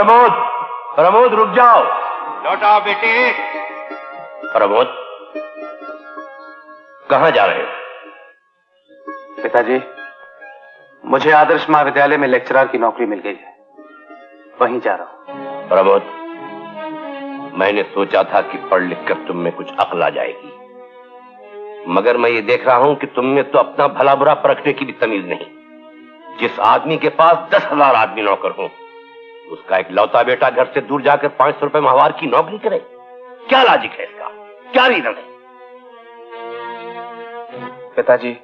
प्रमोद, प्रमोद रुक जाओ। लौटाओ बेटे। प्रमोद, कहां जा रहे हो? पिताजी, मुझे आदर्श महाविद्यालय में लेक्चरर की नौकरी मिल गई है, वहीं जा रहा हूं। प्रमोद, मैंने सोचा था कि पढ़ लिख कर तुम में कुछ अक्ल आ जाएगी, मगर मैं ये देख रहा हूं कि तुम में तो अपना भला बुरा परखने की भी तमीज नहीं। जिस आदमी के पास 10,000 आदमी नौकर हो, उसका एक लौता बेटा घर से दूर जाकर 500 रुपए माहवार की नौकरी करे। क्या लॉजिक है इसका? क्या रीजन है? पिताजी,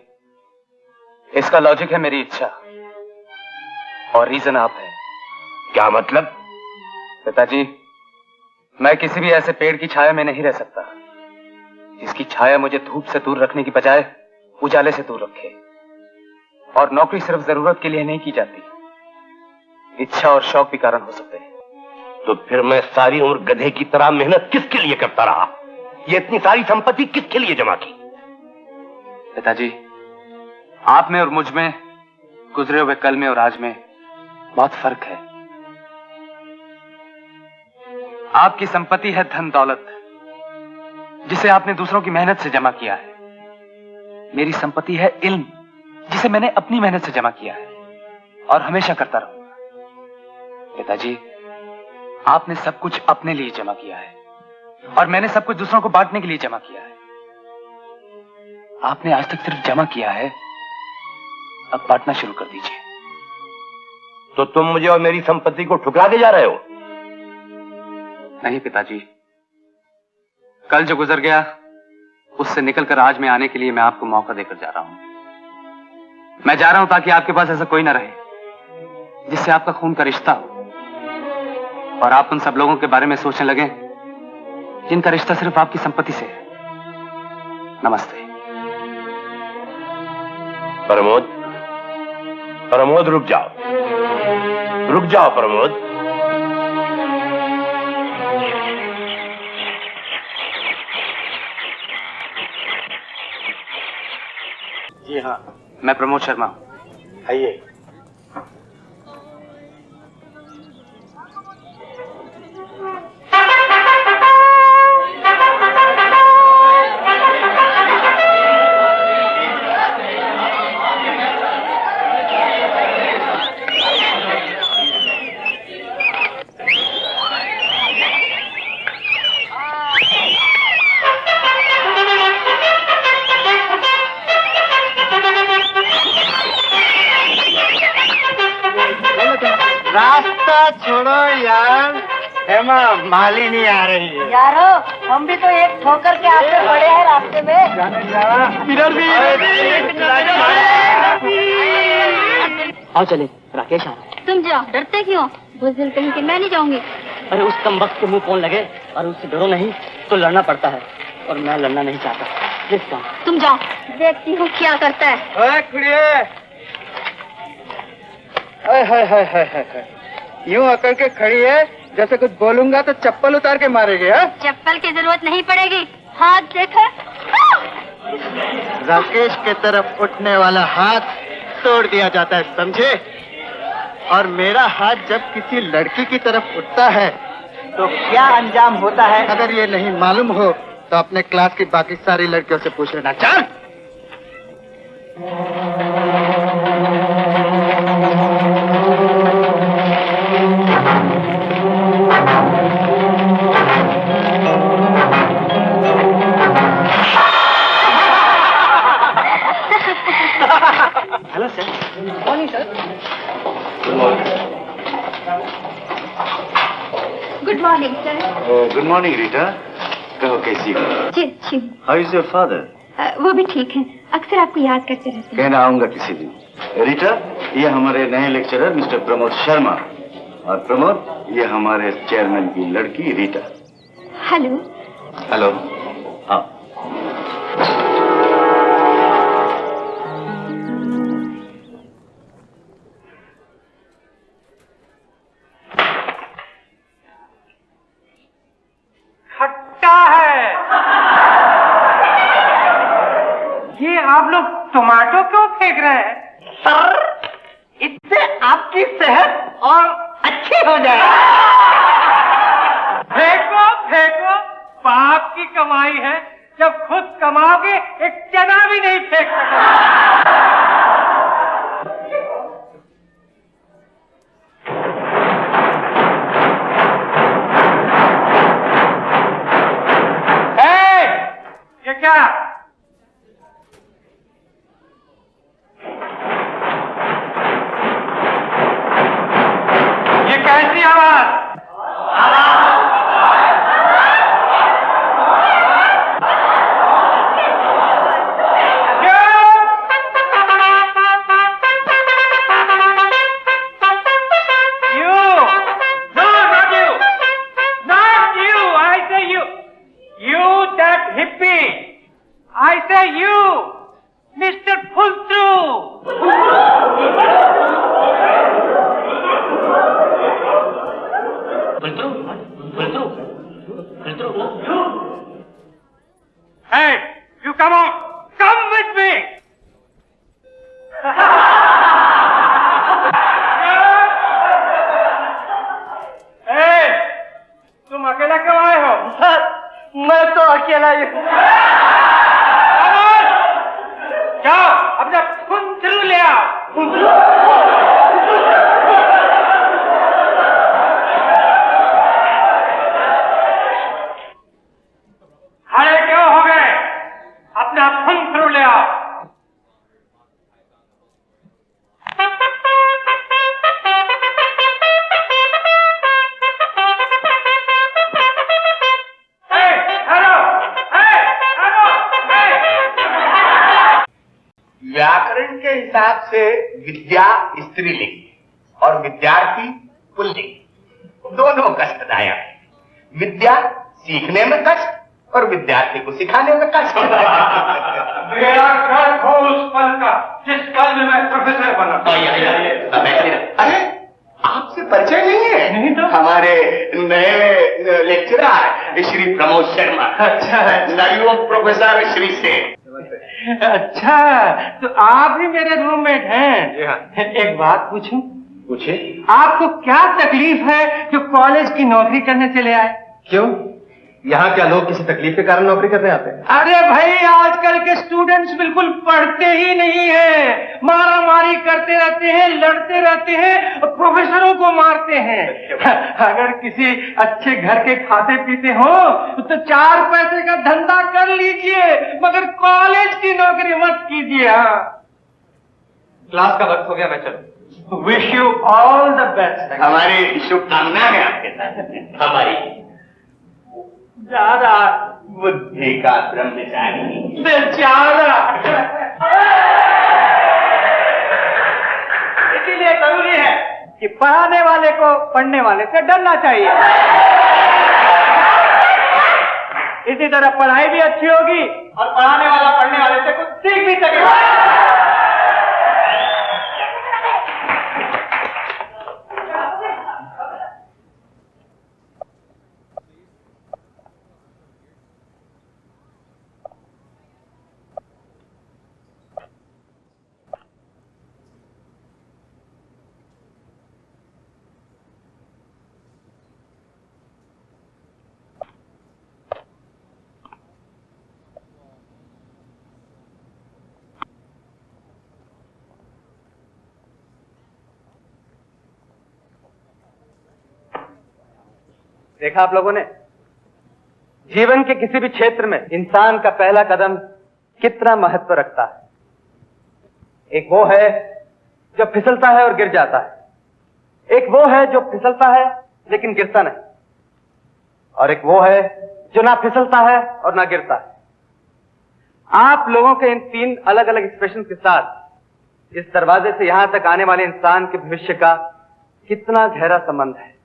इसका लॉजिक है मेरी इच्छा, और रीजन आप है। क्या मतलब? पिताजी, मैं किसी भी ऐसे पेड़ की छाया में नहीं रह सकता जिसकी छाया मुझे धूप से दूर रखने की बजाय उजाले से दूर रखे। और नौकरी सिर्फ जरूरत के लिए नहीं की जाती, इच्छा और शौक भी कारण हो सकते हैं। तो फिर मैं सारी उम्र गधे की तरह मेहनत किसके लिए करता रहा? ये इतनी सारी संपत्ति किसके लिए जमा की? पिताजी, आप में और मुझ में, गुजरे हुए कल में और आज में बहुत फर्क है। आपकी संपत्ति है धन दौलत, जिसे आपने दूसरों की मेहनत से जमा किया है। मेरी संपत्ति है इल्म, जिसे मैंने अपनी मेहनत से जमा किया है और हमेशा करता रहूंगा। पिताजी, आपने सब कुछ अपने लिए जमा किया है और मैंने सब कुछ दूसरों को बांटने के लिए जमा किया है। आपने आज तक सिर्फ जमा किया है, अब बांटना शुरू कर दीजिए। तो तुम मुझे और मेरी संपत्ति को ठुकरा के जा रहे हो? नहीं पिताजी, कल जो गुजर गया उससे निकलकर आज में आने के लिए मैं आपको मौका देकर जा रहा हूं। मैं जा रहा हूं ताकि आपके पास ऐसा कोई ना रहे जिससे आपका खून का रिश्ता हो और आप उन सब लोगों के बारे में सोचने लगे जिनका रिश्ता सिर्फ आपकी संपत्ति से है। नमस्ते। प्रमोद, प्रमोद रुक जाओ, रुक जाओ प्रमोद। जी हाँ, मैं प्रमोद शर्मा हूं। आइए। रास्ता छोड़ो यार, हेमा मालिनी आ रही है। यारो, हम भी तो एक ठोकर के आगे पड़े हैं रास्ते में। इधर भी आओ चले, राकेश आ रहा है। तुम जाओ, डरते क्यों? बुज़दिल कहीं कि मैं नहीं जाऊंगी। अरे उस कमबख्त के मुंह कौन लगे, और उससे डरो नहीं तो लड़ना पड़ता है, और मैं लड़ना नहीं चाहता। तुम जाओ, देखती हूँ क्या करता है। यूं अकड़ के खड़ी है जैसे कुछ बोलूंगा तो चप्पल उतार के मारेगी। चप्पल की जरूरत नहीं पड़ेगी, हाथ देखो। राकेश के तरफ उठने वाला हाथ तोड़ दिया जाता है, समझे? और मेरा हाथ जब किसी लड़की की तरफ उठता है तो क्या अंजाम होता है, अगर ये नहीं मालूम हो तो अपने क्लास की बाकी सारी लड़कियों से पूछ लेना। चल। Hello sir. Morning sir. Good morning sir. Good morning Rita, कहो कैसी हो? जी अच्छी हूँ। How is your father? वो भी ठीक है, अक्सर आपको याद करते रहते हैं। कहना आऊंगा किसी दिन। रीटा, ये हमारे नए लेक्चरर मिस्टर प्रमोद शर्मा, और प्रमोद ये हमारे चेयरमैन की लड़की रीटा। हेलो। हेलो। हाँ, आप लोग टमाटो क्यों फेंक रहे हैं? सर, इससे आपकी सेहत और अच्छी हो जाए। फेंको फेंको, पाप की कमाई है। जब खुद कमाओगे एक चना भी नहीं फेंक सकोगे। ये क्या? ये कैसी आवाज? I say you, Mr. Pull-through. Hey, you come on, come with me. Hey, तुम अकेला क्यों आए हो? सर, मैं तो अकेला ही हूँ। जाओ अपना पुंथरू ले आओ। खड़े क्यों हो गए? अपना पुंथरू ले आओ। व्याकरण के हिसाब से विद्या स्त्रीलिंग और विद्यार्थी पुल्लिंग, दोनों कष्टदायक। विद्या सीखने में कष्ट और विद्यार्थी को सिखाने में कष्ट। मेरा घर हो उस पल का जिस पल में मैं प्रोफेसर बना। अरे आपसे परिचय नहीं है? नहीं तो। हमारे नए लेक्चरर श्री प्रमोद शर्मा। अच्छा, नवयुवक प्रोफेसर श्री सेन। अच्छा, तो आप भी मेरे रूममेट हैं? जी हाँ। एक बात पूछूं? पूछे। आपको क्या तकलीफ है जो कॉलेज की नौकरी करने चले आए? क्यों? यहाँ क्या लोग किसी तकलीफ के कारण नौकरी करने आते हैं? अरे भाई, आजकल के स्टूडेंट्स बिल्कुल पढ़ते ही नहीं हैं, मारा मारी करते रहते हैं, लड़ते रहते हैं, और प्रोफेसरों को मारते हैं। अगर किसी अच्छे घर के खाते पीते हो तो 4 पैसे का धंधा कर लीजिए, मगर कॉलेज की नौकरी मत कीजिए। हाँ, क्लास का वक्त हो गया, मैं चलूं। Wish you all the best. हमारी शुभकामनाएं हैं आपके साथ। हमारी ज्यादा बुद्धि का ब्रह्मचारी। बेचारा। इसीलिए जरूरी है कि पढ़ाने वाले को पढ़ने वाले से डरना चाहिए। इसी तरह पढ़ाई भी अच्छी होगी और पढ़ाने वाला पढ़ने वाले से कुछ सीख भी सकेगा। देखा आप लोगों ने, जीवन के किसी भी क्षेत्र में इंसान का पहला कदम कितना महत्व रखता है। एक वो है जो फिसलता है और गिर जाता है, एक वो है जो फिसलता है लेकिन गिरता नहीं, और एक वो है जो ना फिसलता है और ना गिरता है। आप लोगों के इन 3 अलग अलग एक्सप्रेशन के साथ इस दरवाजे से यहां तक आने वाले इंसान के भविष्य का कितना गहरा संबंध है।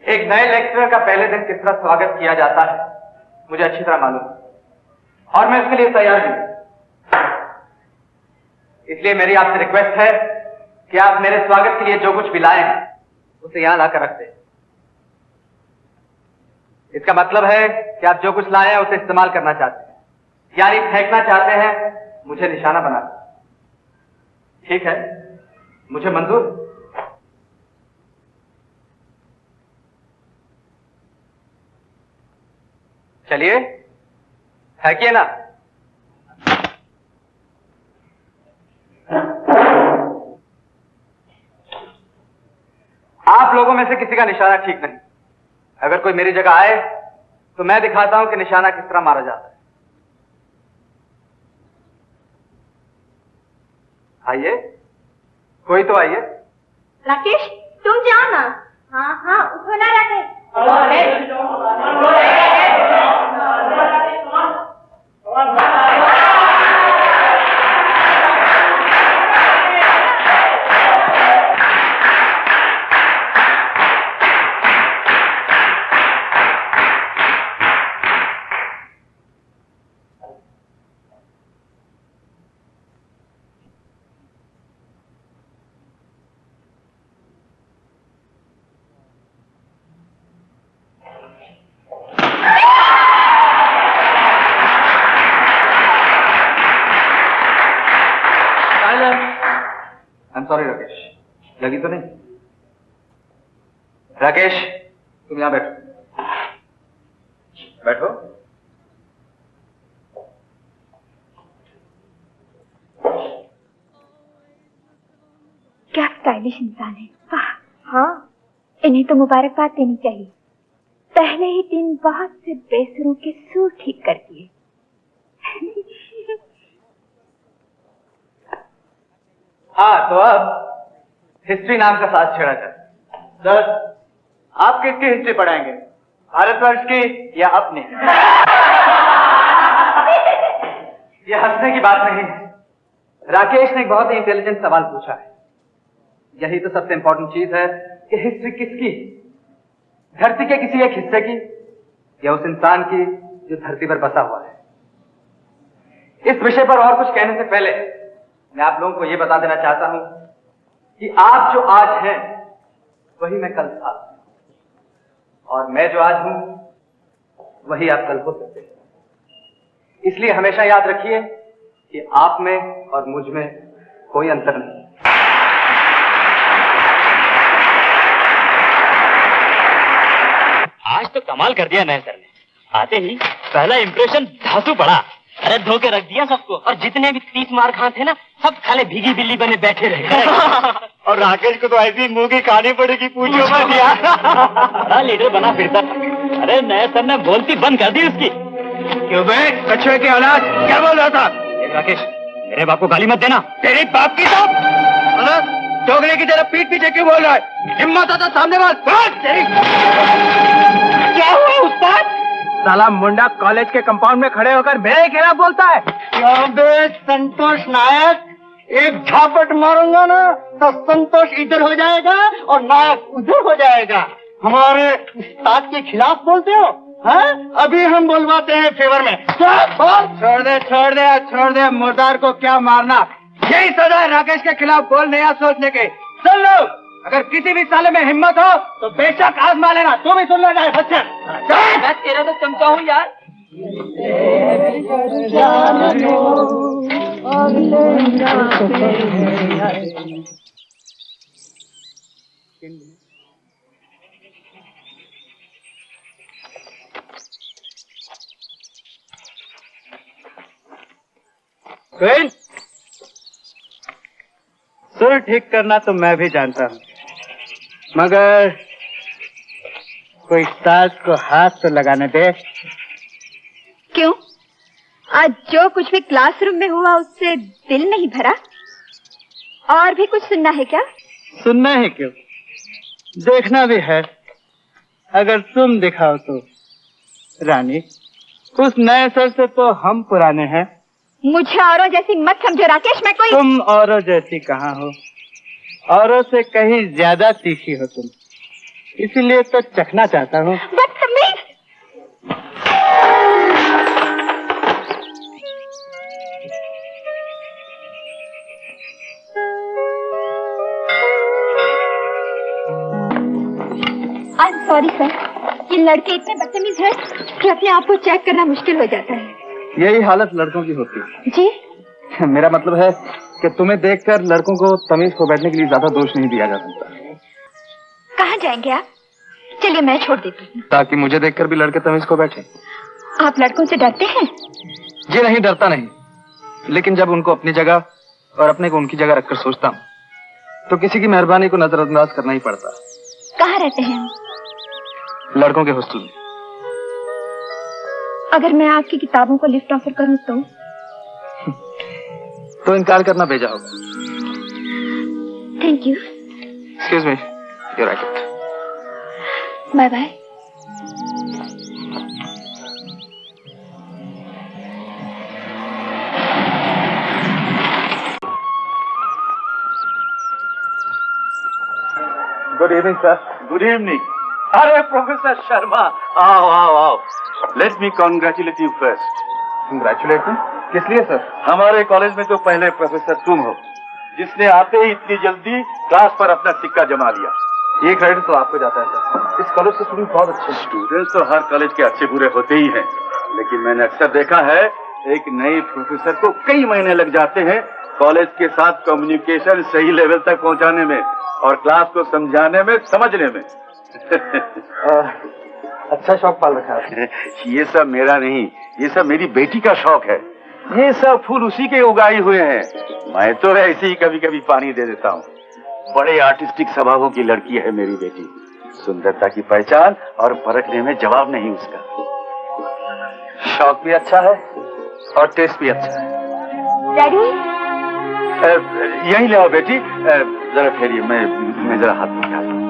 एक नए लेक्चरर का पहले दिन किस तरह स्वागत किया जाता है मुझे अच्छी तरह मालूम है, और मैं इसके लिए तैयार भी हूं। इसलिए मेरी आपसे रिक्वेस्ट है कि आप मेरे स्वागत के लिए जो कुछ भी लाए हैं उसे यहां लाकर रख दें। इसका मतलब है कि आप जो कुछ लाए हैं उसे इस्तेमाल करना चाहते हैं, यानी फेंकना चाहते हैं, मुझे निशाना बना। ठीक है, मुझे मंजूर। चलिए फेंकिए ना। आप लोगों में से किसी का निशाना ठीक नहीं। अगर कोई मेरी जगह आए तो मैं दिखाता हूं कि निशाना किस तरह मारा जाता है। आइए, कोई तो आइए। राकेश, तुम जाओ ना। हाँ हाँ, उठो ना राकेश। सॉरी राकेश, लगी तो नहीं? राकेश, तुम यहां बैठो। बैठो। क्या स्टाइलिश इंसान है। वाह, हाँ, इन्हें तो मुबारकबाद देनी चाहिए। पहले ही दिन बहुत से बेसुरों के सुर ठीक कर दिए। हाँ, तो अब हिस्ट्री नाम का साथ छेड़ा जाए। सर, आप किसकी हिस्ट्री पढ़ाएंगे, भारतवर्ष की या अपनी? यह हंसने की बात नहीं है। राकेश ने एक बहुत ही इंटेलिजेंट सवाल पूछा है। यही तो सबसे इंपॉर्टेंट चीज है कि हिस्ट्री किसकी, धरती के किसी एक हिस्से की या उस इंसान की जो धरती पर बसा हुआ है। इस विषय पर और कुछ कहने से पहले मैं आप लोगों को यह बता देना चाहता हूं कि आप जो आज हैं वही मैं कल था, और मैं जो आज हूं वही आप कल हो सकते हैं। इसलिए हमेशा याद रखिए कि आप में और मुझ में कोई अंतर नहीं। आज तो कमाल कर दिया नए सर ने। आते ही पहला इंप्रेशन धांसू पड़ा। अरे धोके रख दिया सबको, और जितने भी 30 मार खां थे ना, सब खाले भीगी बिल्ली बने बैठे रहे। और राकेश को तो ऐसी मुंह की खानी पड़ेगी, पूछो मत यार। बड़ा लीडर बना फिरता था। अरे नए सर ने बोलती बंद कर दी उसकी। क्यों बे, कछुए की औलाद, क्या बोल रहा था? राकेश, मेरे बाप को गाली मत देना। तेरी बाप की तो दोगले की तरफ पीठ पीछे क्यों बोल रहा है? हिम्मत आता सामने बात। क्या हुआ उस्ताद? साला मुंडा कॉलेज के कंपाउंड में खड़े होकर मेरे खिलाफ बोलता है। क्यों बे संतोष नायक, एक झापट मारूंगा ना तो संतोष इधर हो जाएगा और नायक उधर हो जाएगा। हमारे उस्ताद के खिलाफ बोलते हो? हाँ? अभी हम बोलवाते हैं फेवर में। छोड़ दे मुर्दार को क्या मारना। यही सजा है राकेश के खिलाफ बोलने या सोचने के। सुन लो, अगर किसी भी साले में हिम्मत हो तो बेशक आजमा लेना। तू भी सुन लेना है बच्चा। मैं तेरा तो चमचा हूँ यार। सुर ठीक करना तो मैं भी जानता हूँ, मगर कोई साज को हाथ तो लगाने दे। क्यों? आज जो कुछ भी क्लासरूम में हुआ उससे दिल नहीं भरा? और भी कुछ सुनना है क्या? सुनना है क्यों, देखना भी है। अगर तुम दिखाओ तो। रानी, उस नए सर से तो हम पुराने हैं। मुझे औरों जैसी मत समझो राकेश। मैं कोई तुम औरों जैसी कहाँ हो, औरों से कहीं ज्यादा तीखी हो तुम। इसीलिए तो चखना चाहता हूँ। बदतमीज! आई एम सॉरी सर, ये लड़के इतने बदतमीज हैं कि अपने आप को चेक करना मुश्किल हो जाता है। यही हालत लड़कों की होती है। जी? मेरा मतलब है कि तुम्हें देखकर लड़कों को तमीज को बैठने के लिए ज्यादा दोष नहीं दिया जा सकता। कहाँ जाएंगे आप? चलिए मैं छोड़ देती हूँ। ताकि मुझे देखकर भी लड़के तमीज को बैठे। आप लड़कों से डरते हैं? जी नहीं, डरता नहीं, लेकिन जब उनको अपनी जगह और अपने को उनकी जगह रखकर सोचता हूँ तो किसी की मेहरबानी को नजरअंदाज करना ही पड़ता। कहाँ रहते हैं आप? लड़कों के हॉस्टल में। अगर मैं आपकी किताबों को लिफ्ट ऑफर करूँ तो इनकार करना भेजा होगा। Thank you. Excuse me, your right. Bye bye. Good evening sir. Good evening. अरे प्रोफेसर शर्मा, आओ आओ आओ। Let me congratulate you first. Congratulate? किस लिए सर? हमारे कॉलेज में तो पहले प्रोफेसर तुम हो जिसने आते ही इतनी जल्दी क्लास पर अपना सिक्का जमा लिया। ये क्रेडिट तो आपको जाता है सर। इस कॉलेज के स्टूडेंट बहुत अच्छे हैं। स्टूडेंट्स तो हर कॉलेज के अच्छे बुरे होते ही हैं, लेकिन मैंने अक्सर देखा है एक नए प्रोफेसर को कई महीने लग जाते हैं कॉलेज के साथ कम्युनिकेशन सही लेवल तक पहुंचाने में और क्लास को समझाने में, समझने में। अच्छा शौक पाल रखा है। ये सब मेरा नहीं, ये सब मेरी बेटी का शौक है। ये सब फूल उसी के उगाए हुए हैं। मैं तो ऐसे ही कभी कभी पानी दे देता हूँ। बड़े आर्टिस्टिक स्वभावों की लड़की है मेरी बेटी। सुंदरता की पहचान और परखने में जवाब नहीं उसका। शौक भी अच्छा है और टेस्ट भी अच्छा है। डैडी? यहीं ले आओ बेटी, जरा ठहरिए, मैं जरा हाथ उठाता हूँ।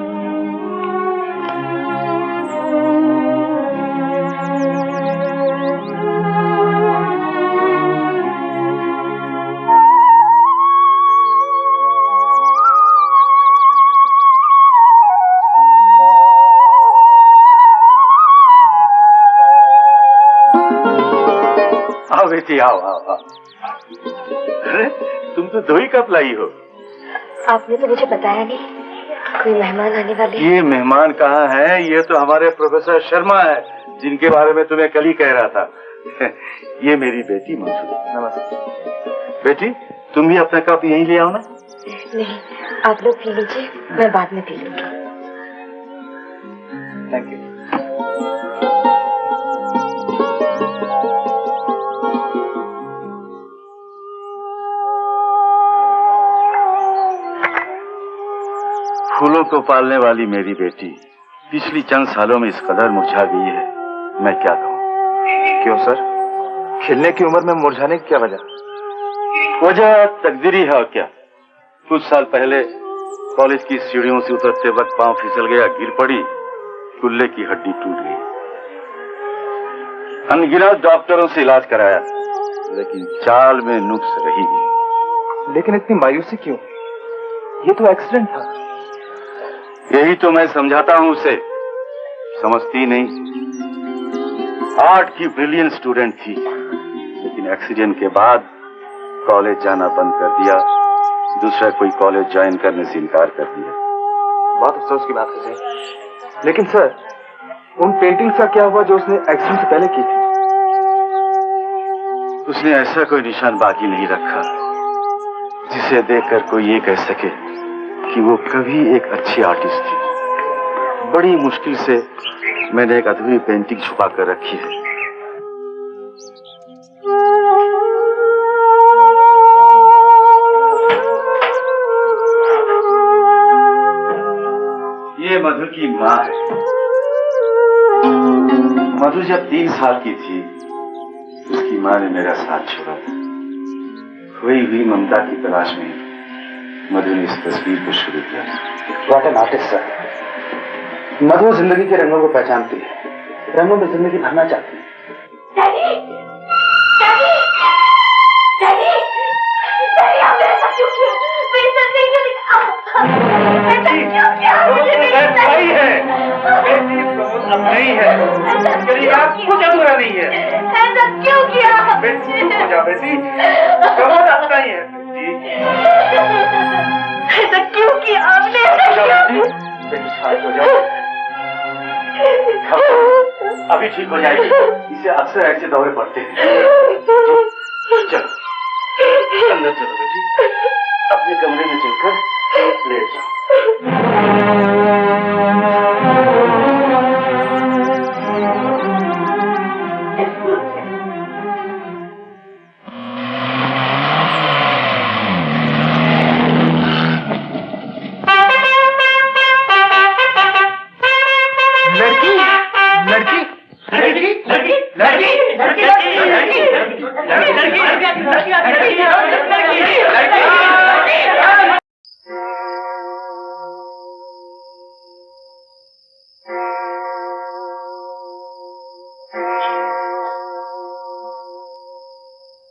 आओ बेटी, आओ आओ आओ। अरे तुम तो 2 ही कप लाई हो। आपने तो मुझे बताया नहीं, कोई मेहमान आने वाले हैं। ये मेहमान कहाँ है? ये तो हमारे प्रोफेसर शर्मा है जिनके बारे में तुम्हें कल ही कह रहा था। ये मेरी बेटी मंजू। नमस्ते बेटी, तुम भी अपना कप यहीं ले आओ ना। नहीं, आप लोग पी लीजिए, मैं बाद में पी लूंगी। Thank you. फूलों को पालने वाली मेरी बेटी पिछली चंद सालों में इस कदर मुरझा गई है, मैं क्या कहूँ। क्यों सर? खिलने की उम्र में मुरझाने की क्या वजह? वजह तकदीरी है और क्या। कुछ साल पहले कॉलेज की सीढ़ियों से उतरते वक्त पांव फिसल गया, गिर पड़ी, कुल्ले की हड्डी टूट गई। अनगिनत डॉक्टरों से इलाज कराया, लेकिन चाल में नुक्स रही गई। लेकिन इतनी मायूसी क्यों? ये तो एक्सीडेंट था। यही तो मैं समझाता हूँ उसे, समझती नहीं। आर्ट की ब्रिलियंट स्टूडेंट थी, लेकिन एक्सीडेंट के बाद कॉलेज जाना बंद कर दिया, दूसरा कोई कॉलेज ज्वाइन करने से इनकार कर दिया। बहुत अफसोस की बात है सर। लेकिन सर, उन पेंटिंग्स का क्या हुआ जो उसने एक्सीडेंट से पहले की थी? उसने ऐसा कोई निशान बाकी नहीं रखा जिसे देखकर कोई ये कह सके कि वो कभी एक अच्छी आर्टिस्ट थी। बड़ी मुश्किल से मैंने एक अधूरी पेंटिंग छुपा कर रखी है। ये मधु की माँ है। मधु जब 3 साल की थी, उसकी माँ ने मेरा साथ छोड़ा था। खोई हुई ममता की तलाश में मधु ने इस तस्वीर को शुरू किया। What an artist sir. Madhu जिंदगी के रंगों को पहचानती है, रंगों में जिंदगी भरना चाहती है। डैडी! डैडी! डैडी! डैडी, आप मेरे साथ क्यों किया? मेरे साथ नहीं किया। ऐसा क्यों किया? मुझे नहीं भाई है। किया, कुछ अधूरा नहीं है। ऐसा क्यों किया? बेटी चुप हो जा बेटी, समझ आता ही है बेटी। ऐसा क्यों किया आपने? बेटी शांत हो जाओ, अभी ठीक हो जाएगी। इसे अक्सर ऐसे दौरे पड़ते हैं। चलो अंदर चलो बेटी, अपने कमरे में चलकर लेट जाओ।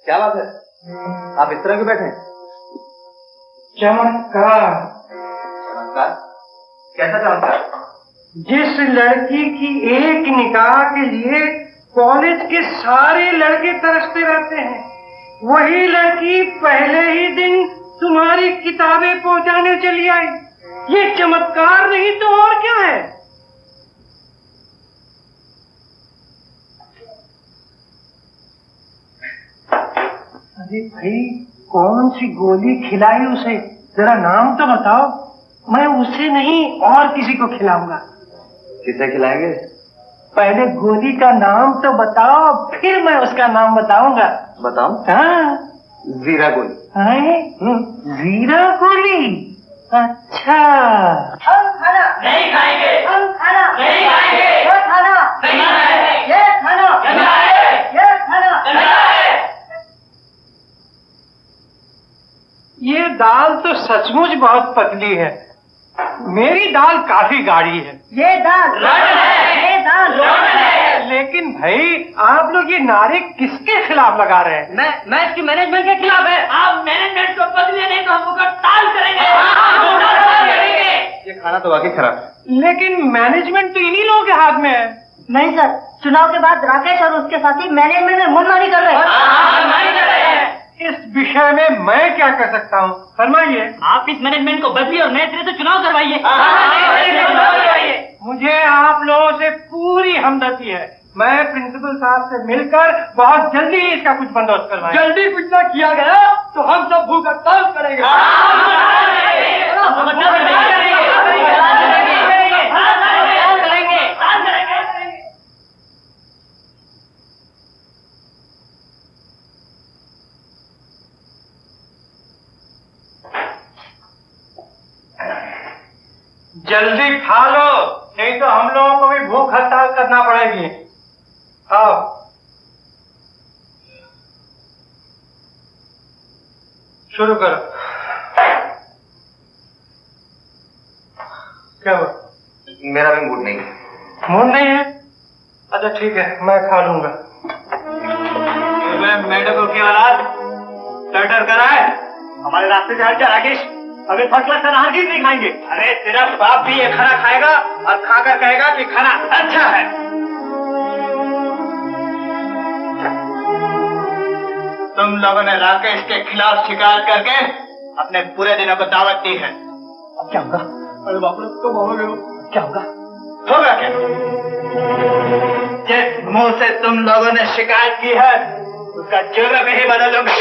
क्या बात है, आप इस तरह क्यों बैठे हैं? चमत्कार। चमत्कार? कैसा चमत्कार? जिस लड़की की एक निगाह के लिए कॉलेज के सारे लड़के तरसते रहते हैं, वही लड़की पहले ही दिन तुम्हारी किताबें पहुंचाने चली आई। ये चमत्कार नहीं तो और क्या है? अरे भाई, कौन सी गोली खिलाई उसे? जरा नाम तो बताओ। मैं उसे नहीं और किसी को खिलाऊंगा। किसे खिलाएंगे? पहले गोली का नाम तो बताओ, फिर मैं उसका नाम बताऊंगा। बताओ। हाँ, जीरा गोली। जीरा गोली? अच्छा। हम खाना नहीं खाएंगे। हम खाना नहीं खाएंगे। ये खाना नहीं खाएंगे। ये खाना नहीं खाएंगे। ये खाना नहीं खाएंगे। ये दाल तो सचमुच बहुत पतली है। मेरी दाल काफी गाढ़ी है। ये दाल रोड है। ये दाल रोड है। लेकिन भाई, आप लोग ये नारे किसके खिलाफ लगा रहे हैं? मैं इसकी मैनेजमेंट के खिलाफ है। आप मैनेजमेंट को बदले नहीं तो हम उसका टाल करेंगे। ये खाना तो वाकई खराब है। लेकिन मैनेजमेंट तो इन्हीं लोगों के हाथ में है। नहीं सर, चुनाव के बाद राकेश और उसके साथी मैनेजमेंट में मनमानी कर रहे हैं। इस विषय में मैं क्या कर सकता हूँ, फरमाइए। आप इस मैनेजमेंट को बदलिए और नए सिरे से चुनाव करवाइए। मुझे आप लोगों से पूरी हमदर्दी है। मैं प्रिंसिपल साहब से मिलकर बहुत जल्दी ही इसका कुछ बंदोबस्त करवाएंगे। जल्दी कुछ ना किया गया तो हम सब भूख हड़ताल करेंगे। जल्दी खा लो, नहीं तो हम लोगों को भी भूख हड़ताल करना पड़ेगी। आओ। शुरू करो। क्या हुआ? मेरा भी मूड नहीं है। मूड नहीं है? अच्छा ठीक है, मैं खा लूंगा। मैडम को क्या हालात? डर करा है? हमारे रास्ते से हट जा राकेश, अभी फर्स्ट क्लास खाना हरगिज़ नहीं खाएंगे। अरे तेरा बाप भी ये खाना खाएगा और खाकर कहेगा कि खाना अच्छा है। तुम लोगों ने राकेश के खिलाफ शिकायत करके अपने पूरे दिनों को दावत दी है। अब क्या होगा? अरे बाप रे, तुम हो क्या होगा? होगा क्या? जिस मुंह से तुम लोगों ने शिकायत की है उसका जगह में ही बदलूंगा।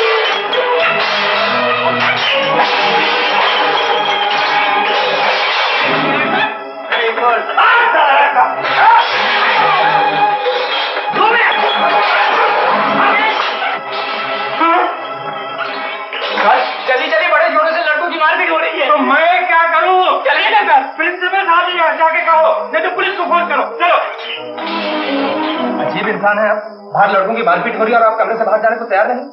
जल्दी जल्दी बड़े जोरों से लड़कों की मारपीट हो रही है। तो मैं क्या करूं? चलिए ना, प्रिंसिपल साहब जाके कहो, नहीं तो पुलिस को फोन करो। चलो। अजीब इंसान है आप, बाहर लड़कों की मारपीट हो रही है और आप कमरे से बाहर जाने को तैयार नहीं।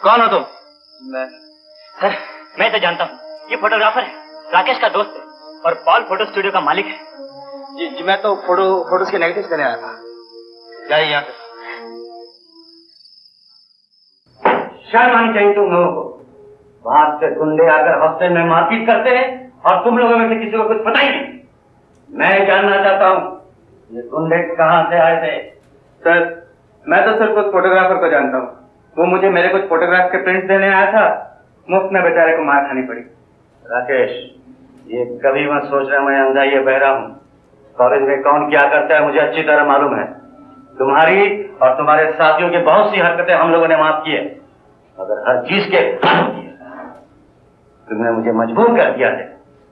कौन हो तुम? सर मैं तो जानता हूँ, ये फोटोग्राफर है, राकेश का दोस्त है और पॉल फोटो स्टूडियो का मालिक है। जी मैं तो फोटोज के नेगेटिव देने आया था। जाइए यहाँ से। शर्म आनी चाहिए तुम लोगों को। बाहर से गुंडे आकर हॉस्टल में मारपीट करते हैं और तुम लोगों में से किसी को कुछ पता ही नहीं। मैं जानना चाहता हूँ ये गुंडे कहाँ से आए थे। सर मैं तो सिर्फ उस फोटोग्राफर को जानता हूँ, वो मुझे मेरे कुछ फोटोग्राफ के प्रिंट्स देने आया था, मुफ्त में बेचारे को मार खानी पड़ी। राकेश, ये कभी मत सोचना मैं अंधा ये बहरा हूँ। कॉलेज में कौन क्या करता है मुझे अच्छी तरह मालूम है। तुम्हारी और तुम्हारे साथियों की बहुत सी हरकतें हम लोगों ने माफ की है, मगर हर चीज के तुमने मुझे मजबूर कर दिया है।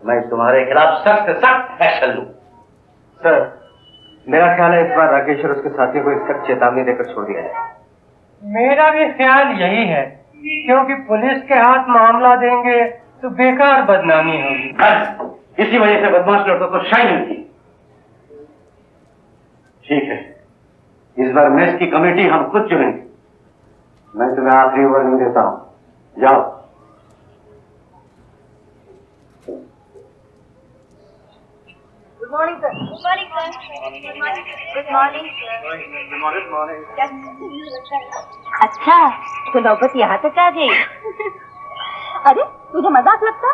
मैं तुम्हारे खिलाफ सख्त से सख्त एक्शन लूं। सर मेरा ख्याल है इस बार राकेश और उसके साथियों को एक सख्त चेतावनी देकर छोड़ दिया है। मेरा भी ख्याल यही है, क्योंकि पुलिस के हाथ मामला देंगे तो बेकार बदनामी होगी। बस इसी वजह से बदमाश लड़कों को शाही मिलती। ठीक है, इस बार मेस की कमेटी हम खुद चुनेंगे। मैं तुम्हें आखिरी वार्निंग देता हूं, जाओ। Good morning sir. Good morning sir. Good morning. अच्छा तो नौबत यहाँ तक आ गई। अरे तुझे मजाक लगता?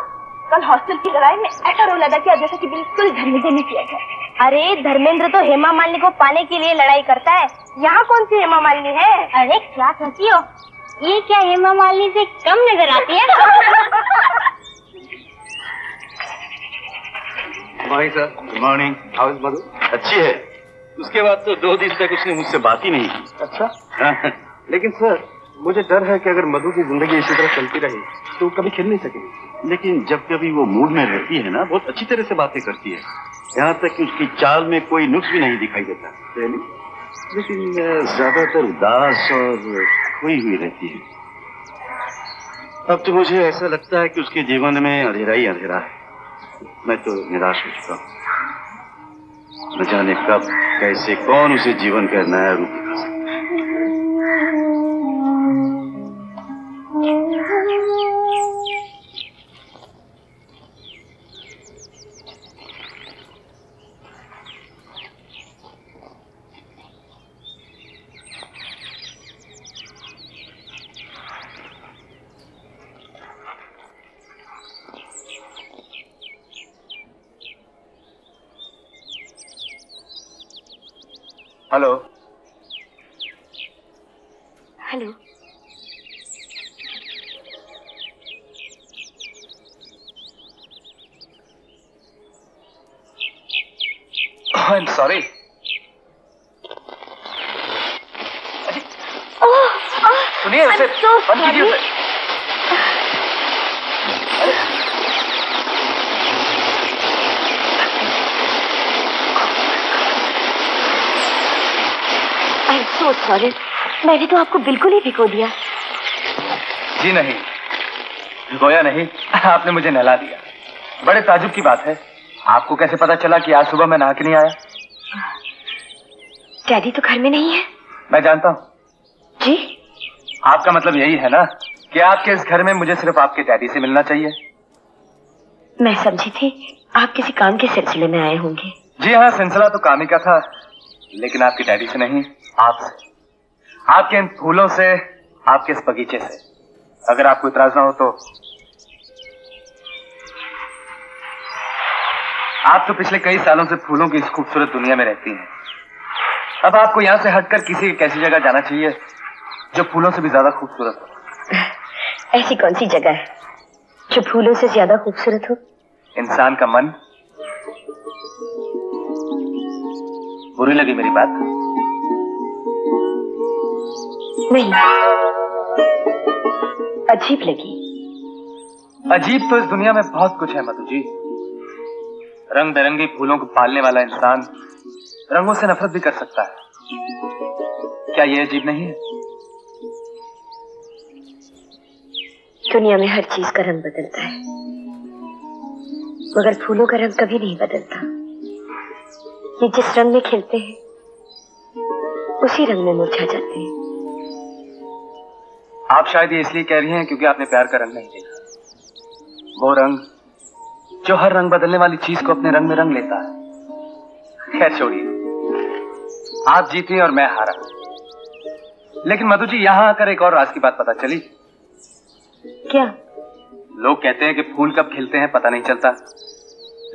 कल हॉस्टल की लड़ाई में ऐसा रोल अदा किया जैसे कि बिल्कुल धर्मेंद्र ने किया था। अरे धर्मेंद्र तो हेमा मालिनी को पाने के लिए लड़ाई करता है, यहाँ कौन सी हेमा मालिनी है? अरे क्या कहती हो, ये क्या हेमा मालिनी से कम नजर आती है? Morning sir. Good morning. How is Madhu? अच्छी है। उसके बाद तो 2 दिन तक उसने मुझसे बात ही नहीं की। अच्छा? लेकिन सर मुझे डर है कि अगर मधु की जिंदगी इसी तरह चलती रही तो कभी खेल नहीं सकेगी। लेकिन जब कभी वो मूड में रहती है ना, बहुत अच्छी तरह से बातें करती है, यहाँ तक कि उसकी चाल में कोई नुक्स भी नहीं दिखाई देता। लेकिन ज्यादातर उदास और खोई हुई रहती है। अब तो मुझे ऐसा लगता है कि उसके जीवन में अंधेरा ही अंधेरा है। मैं तो निराश हो चुका हूँ। न जाने कब कैसे कौन उसे जीवन का नया रूप दिखा सकता है। Hello. Hello. I am sorry. सुनिए उसे बंद कीजिए उसे। आई एम सो सॉरी, मैंने तो आपको बिल्कुल ही भिगो दिया। जी नहीं, भिगोया नहीं, आपने मुझे नहला दिया। बड़े ताजुब की बात है, आपको कैसे पता चला कि आज सुबह मैं नहा के नहीं आया? डैडी तो घर में नहीं है। मैं जानता हूँ। जी? आपका मतलब यही है ना कि आपके इस घर में मुझे सिर्फ आपके डैडी से मिलना चाहिए? मैं समझी थी आप किसी काम के सिलसिले में आए होंगे। जी हाँ, सिलसिला तो काम ही का था, लेकिन आपके डैडी से नहीं, आपसे, आपके इन फूलों से, आपके इस बगीचे से। अगर आपको इतराज ना हो तो। आप तो पिछले कई सालों से फूलों की इस खूबसूरत दुनिया में रहती हैं। अब आपको यहाँ से हटकर किसी ऐसी जगह जाना चाहिए जो फूलों से भी ज्यादा खूबसूरत हो। ऐसी कौन सी जगह है जो फूलों से ज्यादा खूबसूरत हो? इंसान का मन। बुरी लगी मेरी बात? नहीं, अजीब लगी। अजीब तो इस दुनिया में बहुत कुछ है मधु जी। रंग बिरंगी फूलों को पालने वाला इंसान रंगों से नफरत भी कर सकता है। क्या ये अजीब नहीं है? दुनिया में हर चीज का रंग बदलता है, मगर फूलों का रंग कभी नहीं बदलता। ये जिस रंग में खिलते हैं उसी रंग में मुरझा जाते हैं। आप शायद ये इसलिए कह रही हैं क्योंकि आपने प्यार का रंग नहीं देखा। वो रंग जो हर रंग बदलने वाली चीज को अपने रंग में रंग लेता है। खैर छोड़िए, आप जीती और मैं हारा। लेकिन मधु जी, यहां आकर एक और राज की बात पता चली। क्या? लोग कहते हैं कि फूल कब खिलते हैं पता नहीं चलता,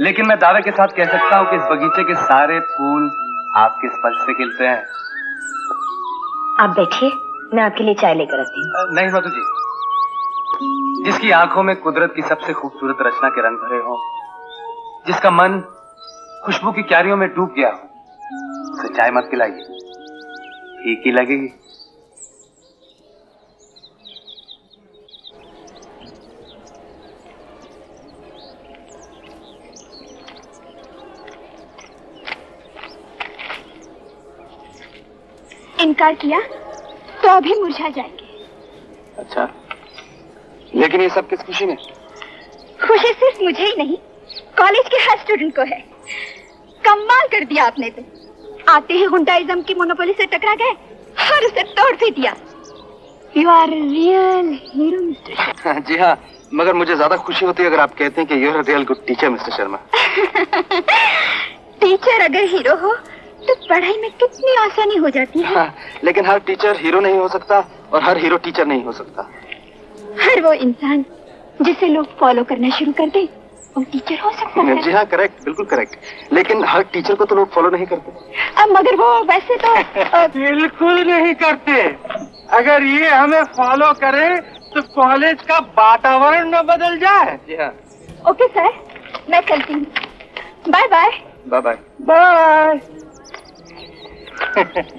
लेकिन मैं दावे के साथ कह सकता हूं कि इस बगीचे के सारे फूल आपके स्पर्श से खिलते हैं। आप बैठिए, मैं आपके लिए चाय लेकर आती हूँ। नहीं मधु जी, जिसकी आंखों में कुदरत की सबसे खूबसूरत रचना के रंग भरे हो, जिसका मन खुशबू की क्यारियों में डूब गया हो, उसे चाय मत पिलाइए, ठीक ही लगेगी। इनकार किया तो अभी मुरझा जाएंगे। अच्छा, लेकिन ये सब किस खुशी में? खुशी सिर्फ मुझे ही नहीं, कॉलेज के हर स्टूडेंट को है। कमाल कर दिया आपने तो। आते ही गुंडाइज्म की मोनोपोली से टकरा गए और उसे तोड़ भी दिया। You are real hero mister. जी हाँ, मगर मुझे ज्यादा खुशी होती है अगर आप कहते हैं कि you are real good teacher mister Sharma. Teacher अगर हीरो हो तो पढ़ाई में कितनी आसानी हो जाती है। हाँ, लेकिन हर टीचर हीरो नहीं हो सकता और हर हीरो टीचर नहीं हो सकता। हर वो इंसान जिसे लोग फॉलो करना शुरू कर दें वो टीचर हो सकता है। जी हाँ, करेक्ट, बिल्कुल करेक्ट। लेकिन हर टीचर को तो लोग फॉलो नहीं करते। अब मगर वो वैसे तो बिल्कुल नहीं करते। अगर ये हमें फॉलो करे तो कॉलेज का वातावरण न बदल जाए। जी हाँ। ओके सर, मैं चलती हूँ। Bye bye. Bye bye. Bye.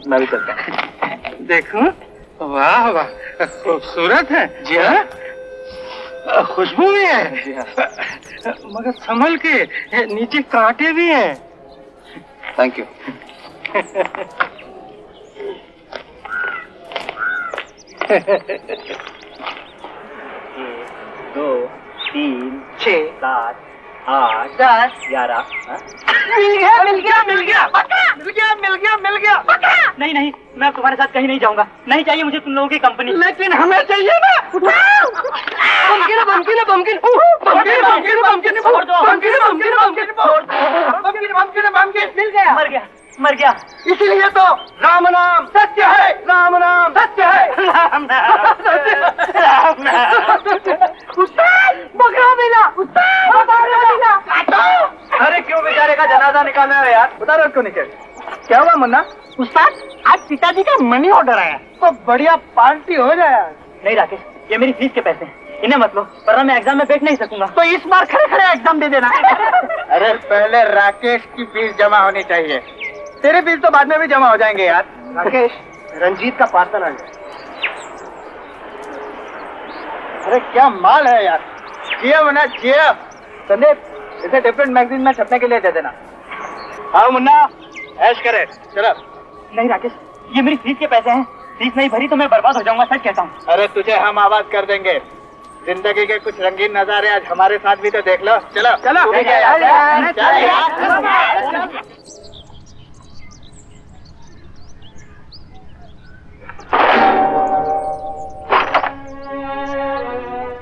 मैं भी चलता हूँ। देखो, वाह वाह, खूबसूरत है। जी हाँ। खुशबू भी है। जी हाँ। मगर संभल के, नीचे कांटे भी हैं। Thank you. 2, 3, 6, 7, 8, 10, 11। मिल गया, मिल गया, मिल गया, मिल गया, मिल गया, मिल गया। नहीं नहीं, मैं अब तुम्हारे साथ कहीं नहीं जाऊंगा। नहीं चाहिए मुझे तुम लोगों की कंपनी। लेकिन हमें चाहिए ना। बमकिन, बमकिन, बमकिन, बमकिन, बमकिन, बमकिन, छोड़ दो। बमकिन, बमकिन, बमकिन, बमकिन, बमकिन, बमकिन, मिल गया। मर गया, मर गया। इसीलिए तो राम नाम सत्य है, राम नाम सत्य है, राम नाम, राम नाम। उस्ताद, बकरा मिला, उस्ताद, बकरा मिला। काटो। अरे क्यों बेचारे का जनाजा निकालना है यार? बता रहे हो क्यों निकल? क्या हुआ मुन्ना? उस्ताद, आज पिताजी का मनी ऑर्डर आया तो बढ़िया पार्टी हो जाए। नहीं राकेश, ये मेरी फीस के पैसे हैं, इन्हें मत लो, वरना मैं एग्जाम में बैठ नहीं सकूंगा। तो इस बार खड़े खड़े एग्जाम दे देना। अरे पहले राकेश की फीस जमा होनी चाहिए। तेरे फीस तो बाद में भी जमा हो जाएंगे यार। राकेश, रंजीत का पार्सल आ गया। अरे क्या माल है यार। जिया मुन्ना, जिया। संदीप, इसे डिफरेंट मैगजीन में छपने के लिए दे देना। हाँ मुन्ना, ऐश करे। चलो। नहीं राकेश, ये मेरी फीस के पैसे हैं, फीस नहीं भरी तो मैं बर्बाद हो जाऊंगा, सच कहता हूँ। अरे तुझे हम आवाज कर देंगे। जिंदगी के कुछ रंगीन नजारे आज हमारे साथ भी तो देख लो। चलो चलो।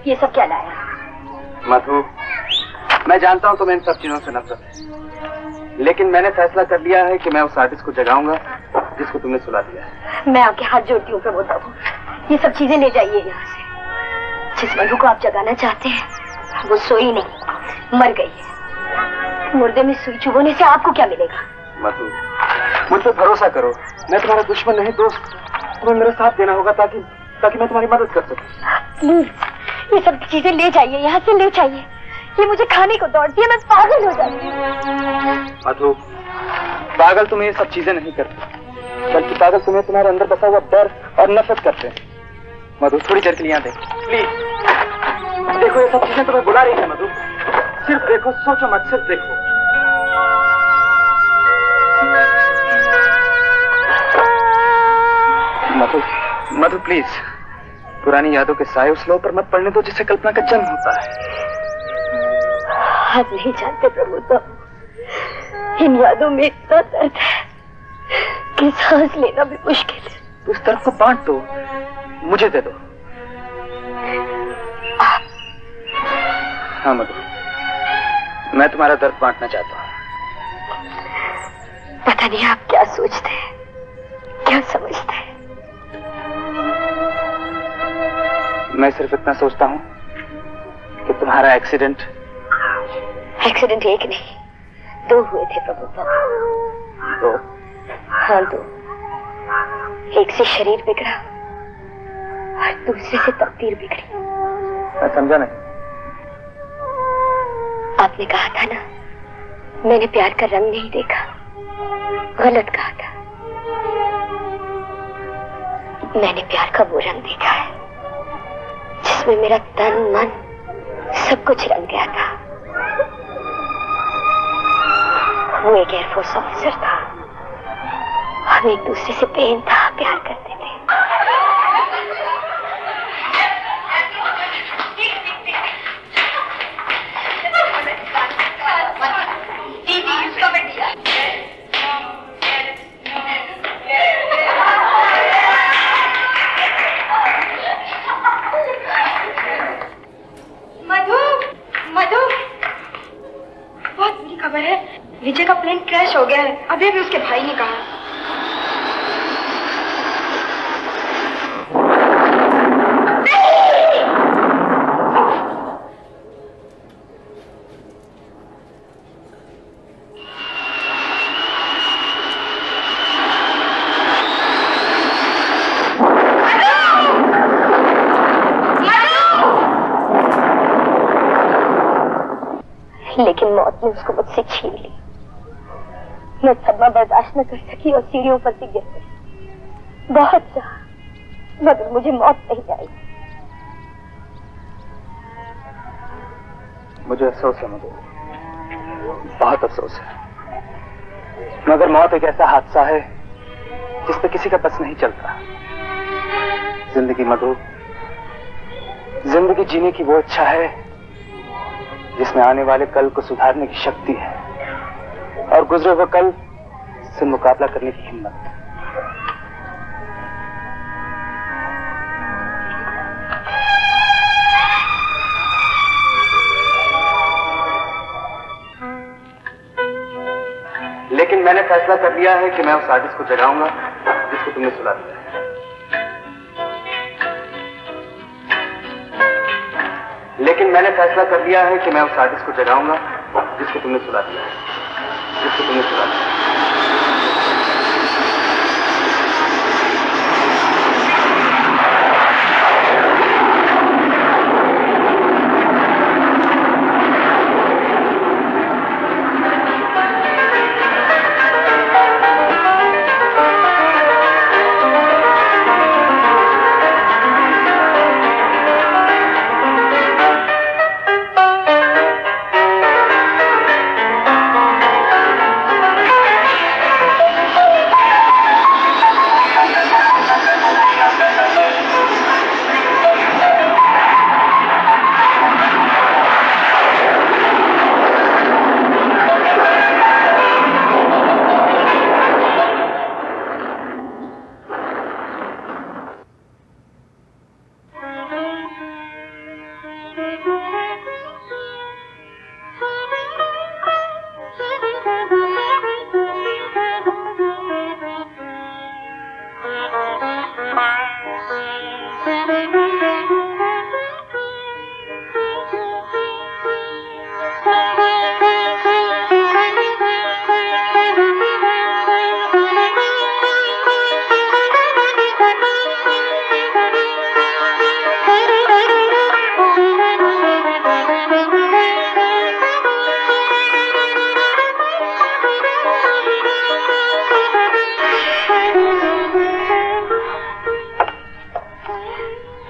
ये सब क्या लाया? मधु, मैं जानता हूँ तुम्हें इन सब चीजों से नफरत है, लेकिन मैंने फैसला कर लिया है कि मैं उस आर्टिस्ट को जगाऊंगा जिसको तुमने सुला दिया है। मैं आपके हाथ जोड़ती हूँ प्रमोद बाबू, ये सब चीजें ले जाइए यहाँ से। जिस मधु को आप जगाना चाहते हैं वो सोई नहीं, मर गई है। मुर्दे में सुई चुभोने से आपको क्या मिलेगा? मधु, मुझ पर भरोसा करो, मैं तुम्हारा दुश्मन नहीं दोस्त। तुम्हें मेरा साथ देना होगा ताकि मैं तुम्हारी मदद कर सकूं। प्लीज, ये सब चीजें ले जाइए, यहाँ से ले जाइए। ये मुझे खाने को दौड़ती है, मैं पागल हो जाती हूँ। मधु, पागल तुम्हें ये सब चीजें नहीं करते, बल्कि पागल तुम्हें तुम्हारे अंदर बसा हुआ डर और नफरत करते हैं। मधु, थोड़ी देर के लिए यहाँ देख, प्लीज। देखो, ये सब चीजें तुम्हें बुला रही है मधु। सिर्फ देखो, सोचो मत, सिर्फ देखो। मधु, मधु प्लीज, पुरानी यादों के साए उस लोग पर मत पड़ने दो जिससे कल्पना का जन्म होता है। आप नहीं जानते प्रमोद बाबू, इन यादों में इतना दर्द है कि सांस लेना भी मुश्किल है। उस तरफ को बांट दो, मुझे दे दो। हाँ मधु, मैं तुम्हारा दर्द बांटना चाहता हूँ। पता नहीं आप क्या सोचते हैं, क्या समझते हैं। मैं सिर्फ इतना सोचता हूँ कि तुम्हारा एक्सीडेंट एक नहीं, 2 हुए थे प्रभु साहब। 2? हाँ 2। एक से शरीर बिगड़ा और दूसरे से तकदीर बिगड़ी। मैं समझा नहीं। आपने कहा था ना, मैंने प्यार का रंग नहीं देखा, गलत कहा था। मैंने प्यार का वो रंग देखा है जिसमें मेरा तन मन सब कुछ रंग गया था। वो एक एयरफोर्स ऑफिसर था, हम एक दूसरे से बेइंतहा प्यार करते थे। खबर है, विजय का प्लेन क्रैश हो गया है। अभी भी उसके भाई ने कहा। लेकिन मौत ने उसको मुझसे छीन ली। मैं सदमा बर्दाश्त न कर सकी और सीढ़ियों पर से गिर गई। बहुत चाहा, मगर मुझे मौत नहीं आई। मुझे अफसोस है मधु, बहुत अफसोस है, मगर मौत एक ऐसा हादसा है जिस पे किसी का बस नहीं चलता। जिंदगी मधु, जिंदगी जीने की वो इच्छा है जिसमें आने वाले कल को सुधारने की शक्ति है और गुजरे हुए कल से मुकाबला करने की हिम्मत। लेकिन मैंने फैसला कर लिया है कि मैं उस आर्टिस्ट को जगाऊंगा जिसको तुमने सुला दिया। लेकिन मैंने फैसला कर लिया है कि मैं उस आर्टिस्ट को जगाऊंगा जिसको तुमने सुला दिया, जिसको तुमने सुला दिया।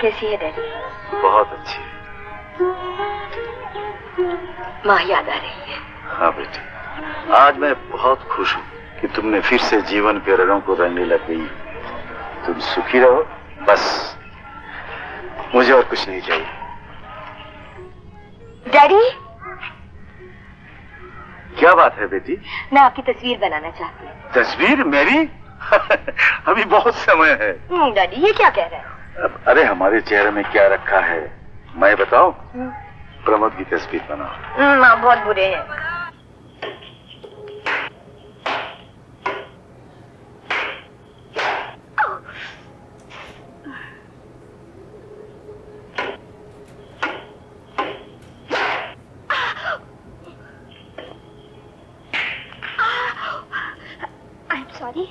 कैसी है डैडी? बहुत अच्छी है। माँ याद आ रही है? हाँ बेटी, आज मैं बहुत खुश हूँ कि तुमने फिर से जीवन के रंगों को रंगने लग गई। तुम सुखी रहो, बस मुझे और कुछ नहीं चाहिए। डैडी, क्या बात है बेटी? मैं आपकी तस्वीर बनाना चाहती हूँ। तस्वीर मेरी? अभी बहुत समय है। डैडी, ये क्या कह रहे हो? अरे हमारे चेहरे में क्या रखा है मैं बताऊं? प्रमोद की तस्वीर बनाओ। माँ बहुत बुरे हैं। I am sorry.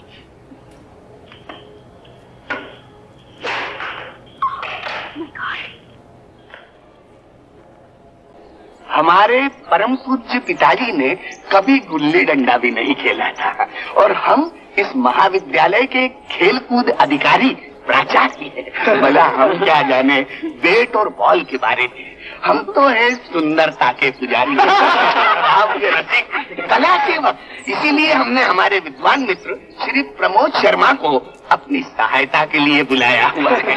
हमारे परम पूज्य पिताजी ने कभी गुल्ली डंडा भी नहीं खेला था और हम इस महाविद्यालय के खेलकूद अधिकारी प्राचार्य हैं। भला हम क्या जाने बैट और बॉल के बारे में। हम तो हैं सुंदरता के पुजारी, आपके रसिक, कला सेवक। इसीलिए हमने हमारे विद्वान मित्र श्री प्रमोद शर्मा को अपनी सहायता के लिए बुलाया हुआ है।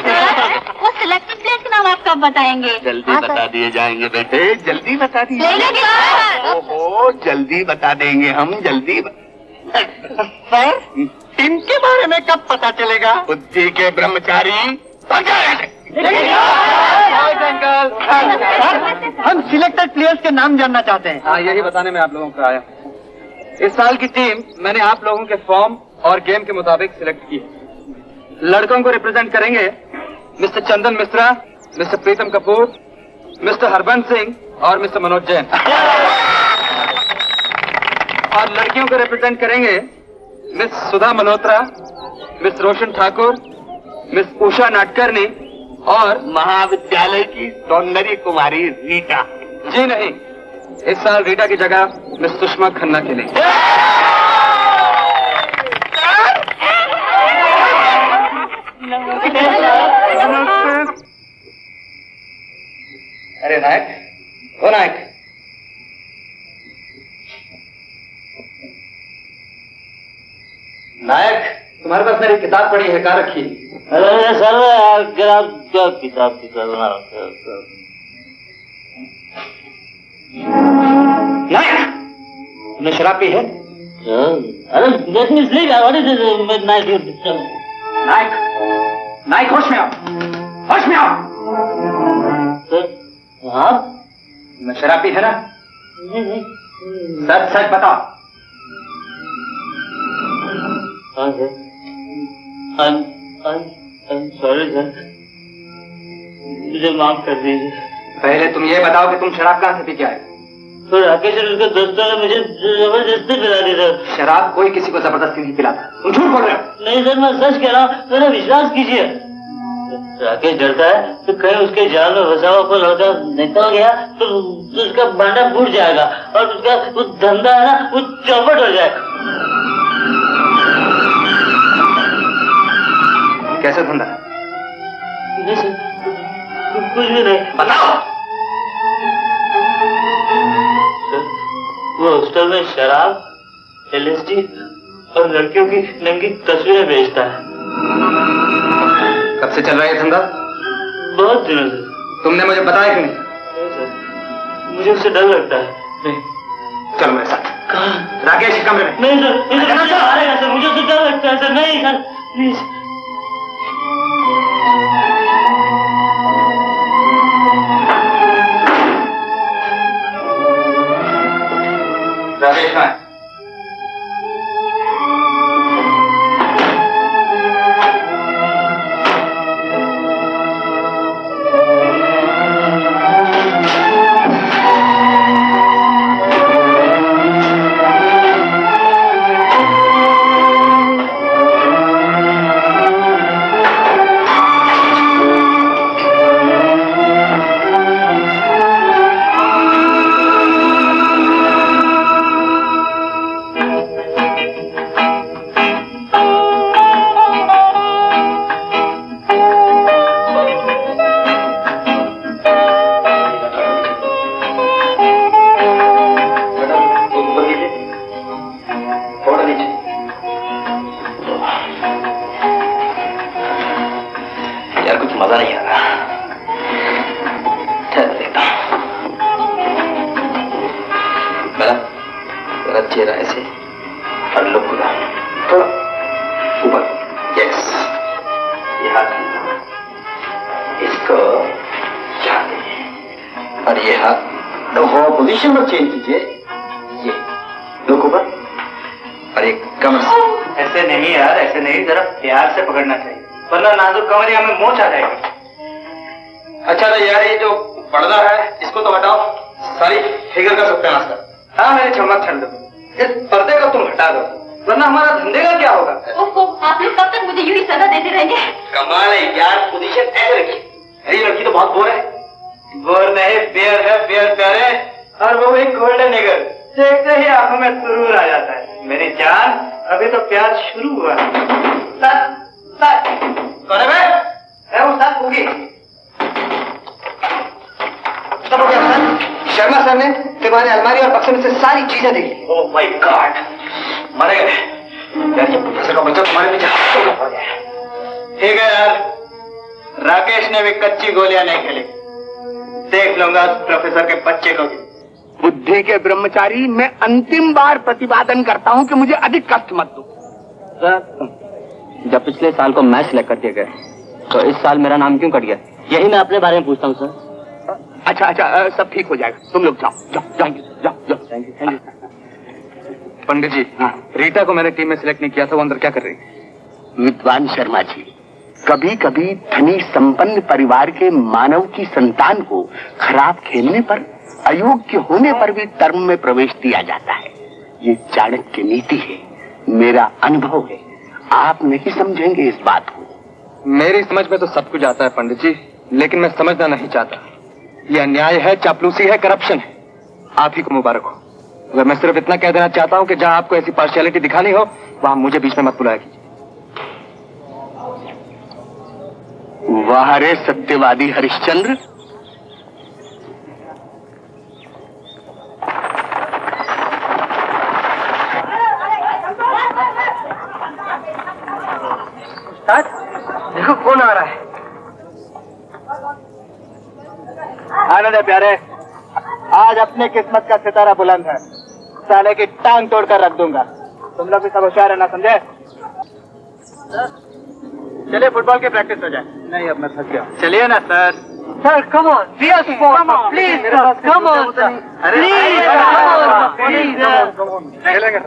वो सिलेक्टेड प्लेस का नाम आप कब बताएंगे? जल्दी बता दिए जाएंगे बेटे, जल्दी बता दिए। ओहो, जल्दी बता देंगे हम, जल्दी। सर, इनके बारे में कब पता चलेगा? बुद्धि के ब्रह्मचारी। हम सिलेक्टेड प्लेयर्स के नाम जानना चाहते हैं। हाँ, यही बताने में आप लोगों को आया। इस साल की टीम मैंने आप लोगों के फॉर्म और गेम के मुताबिक सिलेक्ट की है। लड़कों को रिप्रेजेंट करेंगे मिस्टर चंदन मिश्रा, मिस्टर प्रीतम कपूर, मिस्टर हरबंस सिंह और मिस्टर मनोज जैन। और लड़कियों को रिप्रेजेंट करेंगे मिस सुधा मल्होत्रा, मिस रोशन ठाकुर, मिस उषा नाटकर्णी और महाविद्यालय की सौंदर्य कुमारी रीटा। जी नहीं, इस साल रीटा की जगह मिस सुषमा खन्ना खेलेंगे। अरे नायक, ओ नायक, नायक, तुम्हारे पास मेरी किताब पड़ी है, कहाँ रखी? अरे सर यार, क्या किताब नायक, तुमने शराब पी है? अरे let me sleep. What is this midnight? नायक, नायक, होश में आओ, होश में आओ। सर, हाँ? तुमने शराब पी है ना? सच सच बताओ। हाँ सर, I'm sorry सर, मुझे माफ कर दीजिए। पहले तुम ये बताओ कि तुम शराब कहाँ से पी के आए? तो राकेश और उसके दोस्तों ने मुझे जबरदस्ती पिला दी सर। शराब कोई किसी को जबरदस्ती नहीं पिलाता, तुम झूठ बोल रहे हो। नहीं सर, मैं सच कह रहा हूँ, मेरा विश्वास कीजिए। राकेश डरता है तो कहीं उसके जाल में फंसा हुआ कोई लड़का निकल गया तो उसका भांडा फूट जाएगा और उसका वो धंधा है ना, वो चौपट हो जाएगा। कैसे धंधा? नहीं सर, कुछ भी नहीं। बताओ। वो हॉस्टल में शराब, LSD और लड़कियों की नंगी तस्वीरें बेचता है। कब से चल रहा है धंधा? बहुत दिनों से। तुमने मुझे बताया क्यों नहीं? सर, मुझे उससे डर लगता है। नहीं, चलो मेरे साथ। राकेश कमरे में। नहीं सर, मुझे मारेगा सर, मुझे उससे डर लगता है सर। नहीं सर, प्लीज। राकेश कहाँ है? मजा नहीं आ रहा। ठहर देता हूँ। मेरा चेहरा ऐसे और लुक थोड़ा ऊपर। यस, ये हाथ इसको यहाँ और ये हाथ पोजीशन मत चेंज कीजिए। ये लुक ऊपर और एक कमर से। ऐसे नहीं यार, ऐसे नहीं, जरा प्यार से पकड़ना चाहिए, वरना नाजुक कमरिया में मोच आ जाएगी। अच्छा तो यार ये जो पर्दा है इसको तो हटाओ, सारी फिगर कर सकते हैं मास्टर। हाँ मेरे चम्मच छंड दो, इस पर्दे को तुम हटा दो, वरना हमारा धंधे का क्या होगा? आप लोग कब तक मुझे यूं ही सजा देते रहेंगे? कमाल है यार, पोजीशन ऐसे रखी। अरे लड़की तो बहुत बोर है। बोर नहीं, बेयर है, बेयर प्यारे, और वो एक गोल्डन ईगल, देखते ही आंखों में सुरूर आ जाता है। मेरी जान, अभी तो प्यार शुरू हुआ है। सच सच कौन है बे? वो सच होगी। सब हो गया सर? शर्मा सर ने तुम्हारे अलमारी और बक्से में से सारी चीजें देखी। ओह माय गॉड, मरे गए यार, ये प्रोफेसर का बच्चा तुम्हारे पीछे हाथ पड़ गया। ठीक है यार, राकेश ने भी कच्ची गोलियां नहीं खेली, देख लूंगा प्रोफेसर के बच्चे को भी। बुद्धि के ब्रह्मचारी, मैं अंतिम बार प्रतिपादन करता हूँ कि मुझे अधिक कष्ट मत दो। सर, जब पिछले साल को मैच सिलेक्ट कर दिया गया, तो इस साल मेरा नाम क्यों कट गया? यही मैं अपने बारे में पूछता हूँ सर। अच्छा अच्छा, सब ठीक हो जाएगा, तुम लोग जाओ जाओ जाओ जाओ जाओ। Thank you thank you. Pandit ji, हाँ, रीटा को मैंने टीम में सिलेक्ट नहीं किया था, वो अंदर क्या कर रही है? विद्वान शर्मा जी, कभी कभी धनी संपन्न परिवार के मानव की संतान को खराब खेलने पर, अयोग्य होने पर भी टर्म में प्रवेश दिया जाता है। ये चाणक्य नीति है, मेरा अनुभव है, आप नहीं समझेंगे इस बात को। मेरी समझ में तो सब कुछ आता है पंडित जी, लेकिन मैं समझना नहीं चाहता। ये अन्याय है, चापलूसी है, करप्शन है। आप ही को मुबारक हो। अगर मैं सिर्फ इतना कह देना चाहता हूँ कि जहाँ आपको ऐसी पार्शियलिटी दिखानी हो, वहाँ मुझे बीच में मत बुलाया कीजिए। वाह रे सत्यवादी हरिश्चंद्र, देखो कौन आ रहा है। आनंद है प्यारे, आज अपने किस्मत का सितारा बुलंद है, साले की टांग तोड़कर रख दूंगा। तुम लोग भी सब होशियार है ना, समझे? चलिए फुटबॉल की प्रैक्टिस हो जाए। नहीं, अब मैं थक गया। चलिए ना sir. Sir come on, please come on sir, please खेलेंगे।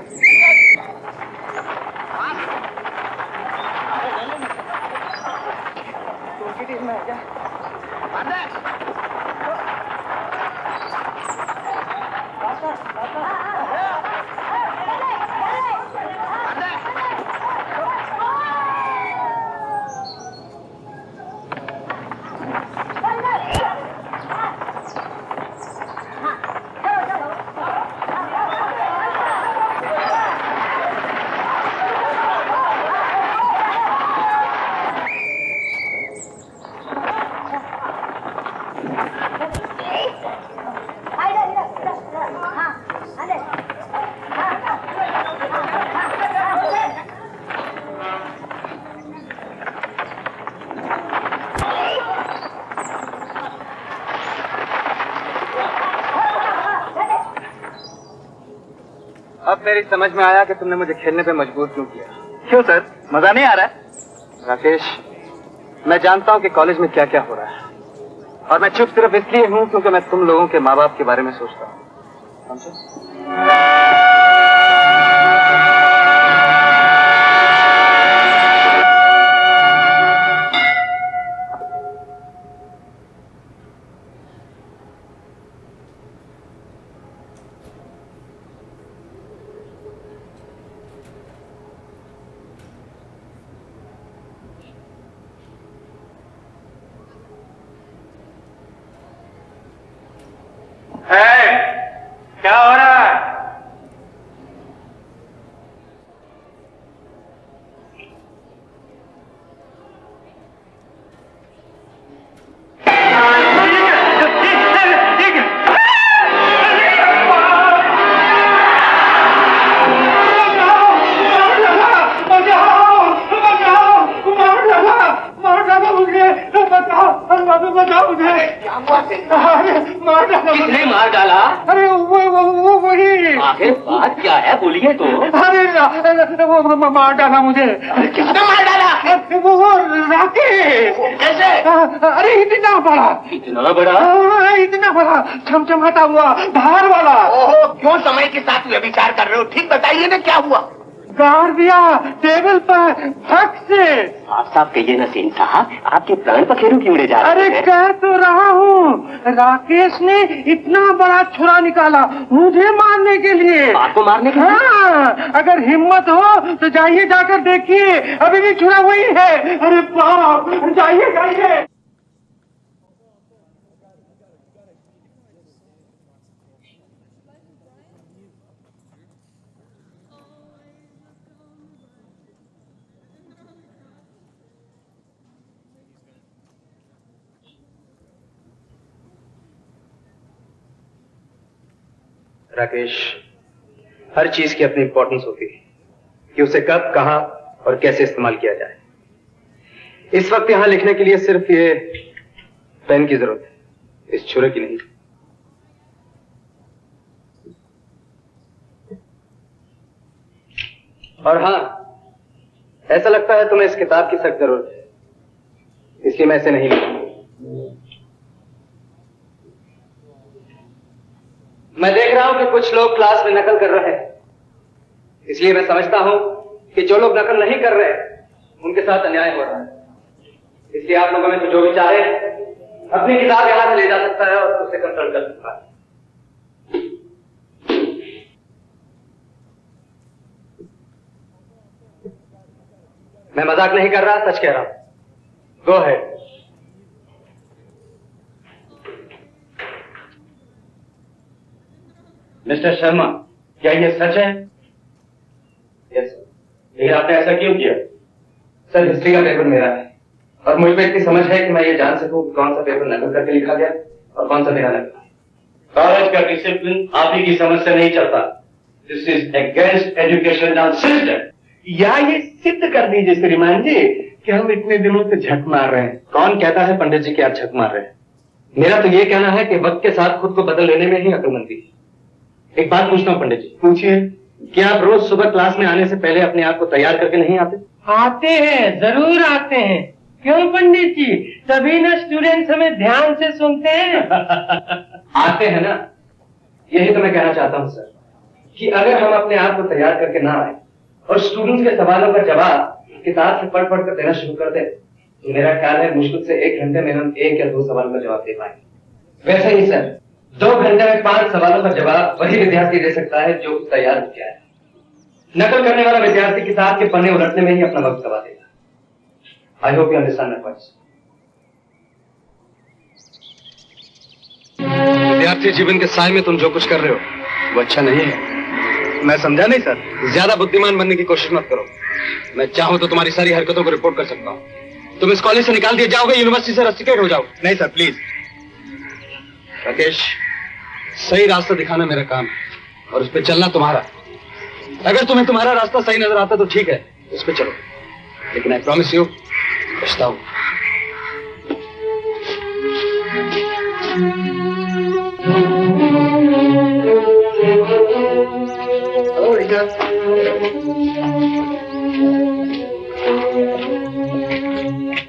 अब मेरी समझ में आया कि तुमने मुझे खेलने पे मजबूर क्यों किया। क्यों सर, मजा नहीं आ रहा है? राकेश, मैं जानता हूँ कि कॉलेज में क्या क्या हो रहा है, और मैं चुप सिर्फ इसलिए हूँ क्योंकि मैं तुम लोगों के माँ बाप के बारे में सोचता हूँ। समझे? क्या हो रहा है? किसने मार डाला? अरे वो वही आखिर बात क्या है, बोलिए तो। अरे वो मार डाला मुझे। क्या मार डाला? वो राकेश। कैसे? अरे इतना बड़ा। इतना बड़ा चमचमाता हुआ धार वाला। ओहो, क्यों समय के साथ व्यभिचार कर रहे हो? ठीक बताइए ना क्या हुआ? गाड़ दिया टेबल पर फक से। साफ कहिए ना सेन साहब, आपके प्राण पखेरु क्यों उड़े जा रहे हैं? अरे कह तो रहा हूँ, राकेश ने इतना बड़ा छुरा निकाला मुझे मारने के लिए। आपको मारने के लिए? हाँ, अगर हिम्मत हो तो जाइए, जाकर देखिए, अभी भी छुरा वही है। अरे बाप, जाइए जाइए। राकेश, हर चीज की अपनी इंपॉर्टेंस होती है कि उसे कब, कहां और कैसे इस्तेमाल किया जाए। इस वक्त यहां लिखने के लिए सिर्फ ये पेन की जरूरत है, इस छुरे की नहीं। और हां, ऐसा लगता है तुम्हें इस किताब की सख्त जरूरत है, इसलिए मैं इसे नहीं लिखूंगा। मैं देख रहा हूं कि कुछ लोग क्लास में नकल कर रहे हैं, इसलिए मैं समझता हूं कि जो लोग नकल नहीं कर रहे उनके साथ अन्याय हो रहा है। इसलिए आप लोगों में से जो भी चाहे अपनी किताब यहां से ले जा सकता है और उससे कंसल्ट कर सकता है। मैं मजाक नहीं कर रहा, सच कह रहा हूं। Go ahead. मिस्टर शर्मा, क्या ये सच है? Yes sir. लेकिन आपने ऐसा क्यों किया? सर, हिस्ट्री का पेपर मेरा है और मुझ पे इतनी समझ है कि मैं ये जान सकूं कि कौन सा पेपर नकल करके लिखा गया और कौन सा बिना नकल। कॉलेज का डिसिप्लिन आप ही की समझ से नहीं चलता। This is against educational system. या ये सिद्ध कर दीजिए श्रीमान जी कि हम इतने दिनों से झक मार रहे हैं। कौन कहता है पंडित जी कि आप झक मार रहे हैं? मेरा तो ये कहना है कि वक्त के साथ खुद को बदल लेने में ही अक्लमंदी है। एक बात पूछता हूँ पंडित जी। पूछिए। क्या आप रोज सुबह क्लास में आने से पहले अपने आप को तैयार करके नहीं आते? आते हैं, जरूर आते हैं। क्यों पंडित जी, तभी ना स्टूडेंट्स हमें ध्यान से सुनते हैं। आते हैं ना, यही तो मैं कहना चाहता हूँ सर, कि अगर हम अपने आप को तैयार करके ना आए और स्टूडेंट्स के सवालों का जवाब किताब से पढ़ कर देना शुरू कर दें, तो मेरा ख्याल है मुश्किल से 1 घंटे में हम 1 या 2 सवालों का जवाब दे पाएंगे। वैसे ही सर, 2 घंटे में 5 सवालों का जवाब वही विद्यार्थी दे सकता है जो तैयार हो गया है। नकल करने वाला विद्यार्थी किताब के पन्ने उलटने में ही अपना वक्त गवा देगा। I hope you understand my point. विद्यार्थी जीवन के साय में तुम जो कुछ कर रहे हो वो अच्छा नहीं है। मैं समझा नहीं सर। ज्यादा बुद्धिमान बनने की कोशिश मत करो। मैं चाहूं तो तुम्हारी सारी हरकतों को रिपोर्ट कर सकता हूं। तुम इस कॉलेज से निकाल दिए जाओगे, यूनिवर्सिटी से रस्टिकेट हो जाओगे। नहीं सर, प्लीज। राकेश, सही रास्ता दिखाना मेरा काम है और उस पर चलना तुम्हारा। अगर तुम्हें तुम्हारा रास्ता सही नजर आता तो ठीक है, उस पर चलो, लेकिन आई प्रॉमिस यू, पछताओ।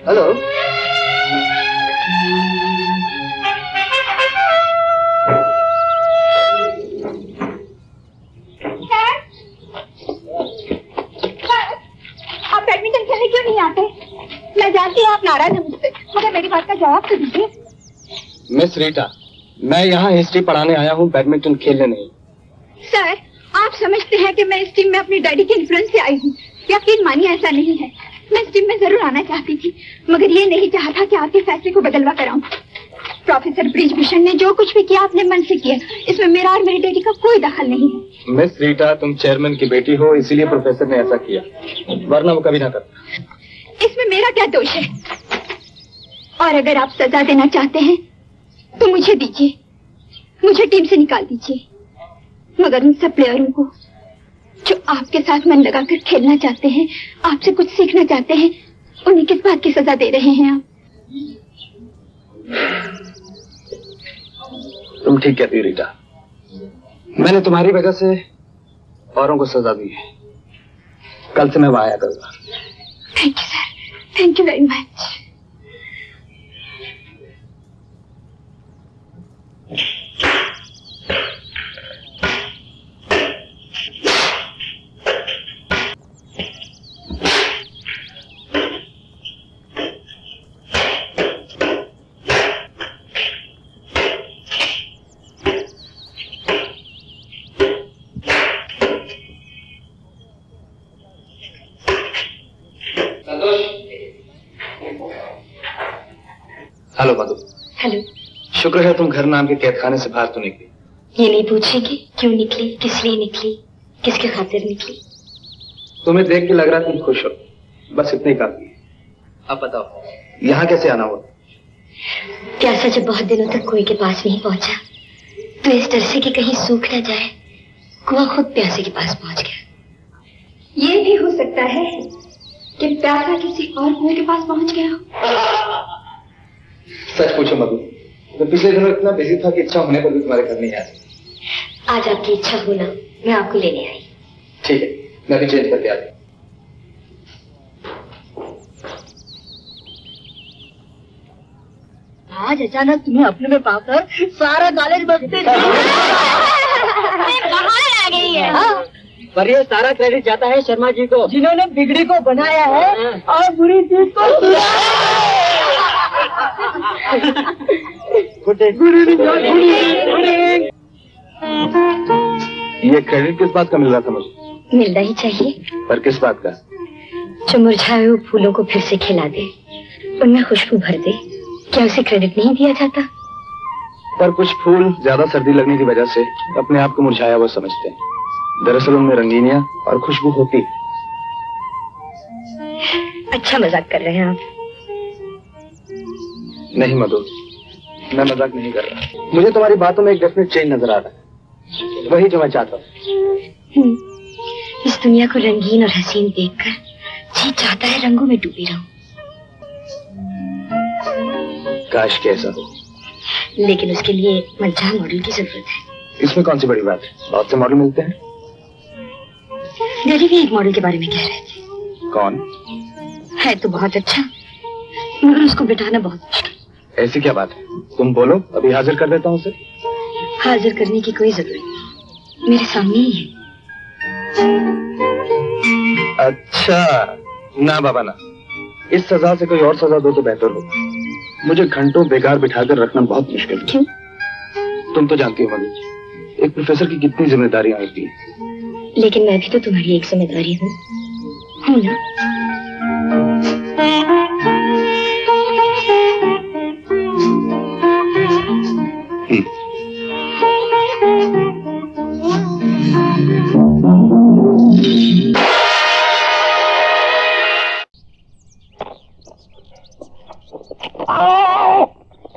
हेलो। आप बैडमिंटन खेलने क्यों नहीं आते? मैं जानती हूँ आप नाराज हैं मुझसे, मगर मेरी बात का जवाब तो दीजिए। मिस रीटा, मैं यहाँ हिस्ट्री पढ़ाने आया हूँ, बैडमिंटन खेलने नहीं। सर, आप समझते हैं कि मैं इस टीम में अपनी डैडी के इन्फ्लुएंस से आई हूँ। यकीन मानिए ऐसा नहीं है। मैं इस टीम में जरूर आना चाहती थी, मगर ये नहीं चाहा था कि आपके फैसले को बदलवा कराऊं। प्रोफेसर ब्रिजभूषण ने जो कुछ भी किया अपने मन से किया, इसमें मेरा और मेरे डैडी का कोई दखल नहीं है। मिस रीटा, तुम चेयरमैन की बेटी हो, इसीलिए प्रोफेसर ने ऐसा किया, वरना वो कभी ना करता। इसमें मेरा क्या दोष है? और अगर आप सजा देना चाहते हैं तो मुझे दीजिए, मुझे टीम से निकाल दीजिए, मगर उन सब प्लेयरों को जो आपके साथ मन लगाकर खेलना चाहते हैं, आपसे कुछ सीखना चाहते हैं, उन्हें किस बात की सजा दे रहे हैं आप? तुम ठीक कहती हो रीटा। मैंने तुम्हारी वजह से औरों को सजा दी है। कल से मैं वहां आया करूंगा। Thank you sir, thank you very much. Hello Madhu. Hello. शुक्र है तुम घर नाम के कैदखाने से बाहर तो निकली। ये नहीं पूछेगी क्यों निकली, किस लिए निकली, किसके खातिर निकली? तुम्हें देख के लग रहा है तुम खुश हो, बस इतना ही काफी है। अब बताओ यहाँ कैसे आना हुआ? प्यासा जब बहुत दिनों तक कुएं के पास नहीं पहुंचा तो इस डर से कि कहीं सूख न जाए, कुआं खुद प्यासे के पास पहुंच गया। ये भी हो सकता है कि प्यासा किसी और कुएं के पास पहुंच गया हो। सच पूछो मधु, तो पिछले दिनों इतना बिजी था कि इच्छा होने पर भी तुम्हारे घर नहीं आया। आज आपकी इच्छा होना मैं आपको लेने आई। ठीक है, मैं भी चेंज करके आती। आज अचानक तुम्हें अपने में पाकर सारा कॉलेज बसते आ गई है। पर ये सारा क्रेडिट जाता है शर्मा जी को, जिन्होंने बिगड़ी को बनाया है और बुरी चीज को ये क्रेडिट किस बात का मिल रहा था मुझे? मिलना ही चाहिए। पर किस बात का? जो मुरझाए हुए फूलों को फिर से खिला दे, उनमें खुशबू भर दे, क्या उसे क्रेडिट नहीं दिया जाता? पर कुछ फूल ज्यादा सर्दी लगने की वजह से अपने आप को मुरझाया हुआ समझते हैं। दरअसल उनमें रंगीनियां और खुशबू होती। अच्छा मजाक कर रहे हैं आप। नहीं मधु, मैं मजाक नहीं कर रहा। मुझे तुम्हारी बातों में एक डेफिनेट चेंज नजर आ रहा है, वही जो मैं चाहता हूँ। इस दुनिया को रंगीन और हसीन देखकर जी चाहता है रंगों में डूबी रहूं। काश के ऐसा हो, लेकिन उसके लिए मलचाह मॉडल की जरूरत है। इसमें कौन सी बड़ी बात है, बहुत से मॉडल मिलते हैं। डैडी भी एक मॉडल के बारे में कह रहे थे। कौन है? तो बहुत अच्छा, मगर उसको बिठाना बहुत मुश्किल। ऐसी क्या बात है, तुम बोलो, अभी हाजिर कर देता हूँ उसे। हाजिर करने की कोई जरूरत नहीं, मेरे सामने ही है। अच्छा, ना बाबा ना, इस सजा से कोई और सजा दो तो बेहतर हो। मुझे घंटों बेकार बिठाकर रखना बहुत मुश्किल है। क्यों? तुम तो जानती हो मधु, एक प्रोफेसर की कितनी जिम्मेदारियां होती हैं। लेकिन मैं भी तो तुम्हारी एक जिम्मेदारी हूँ ना?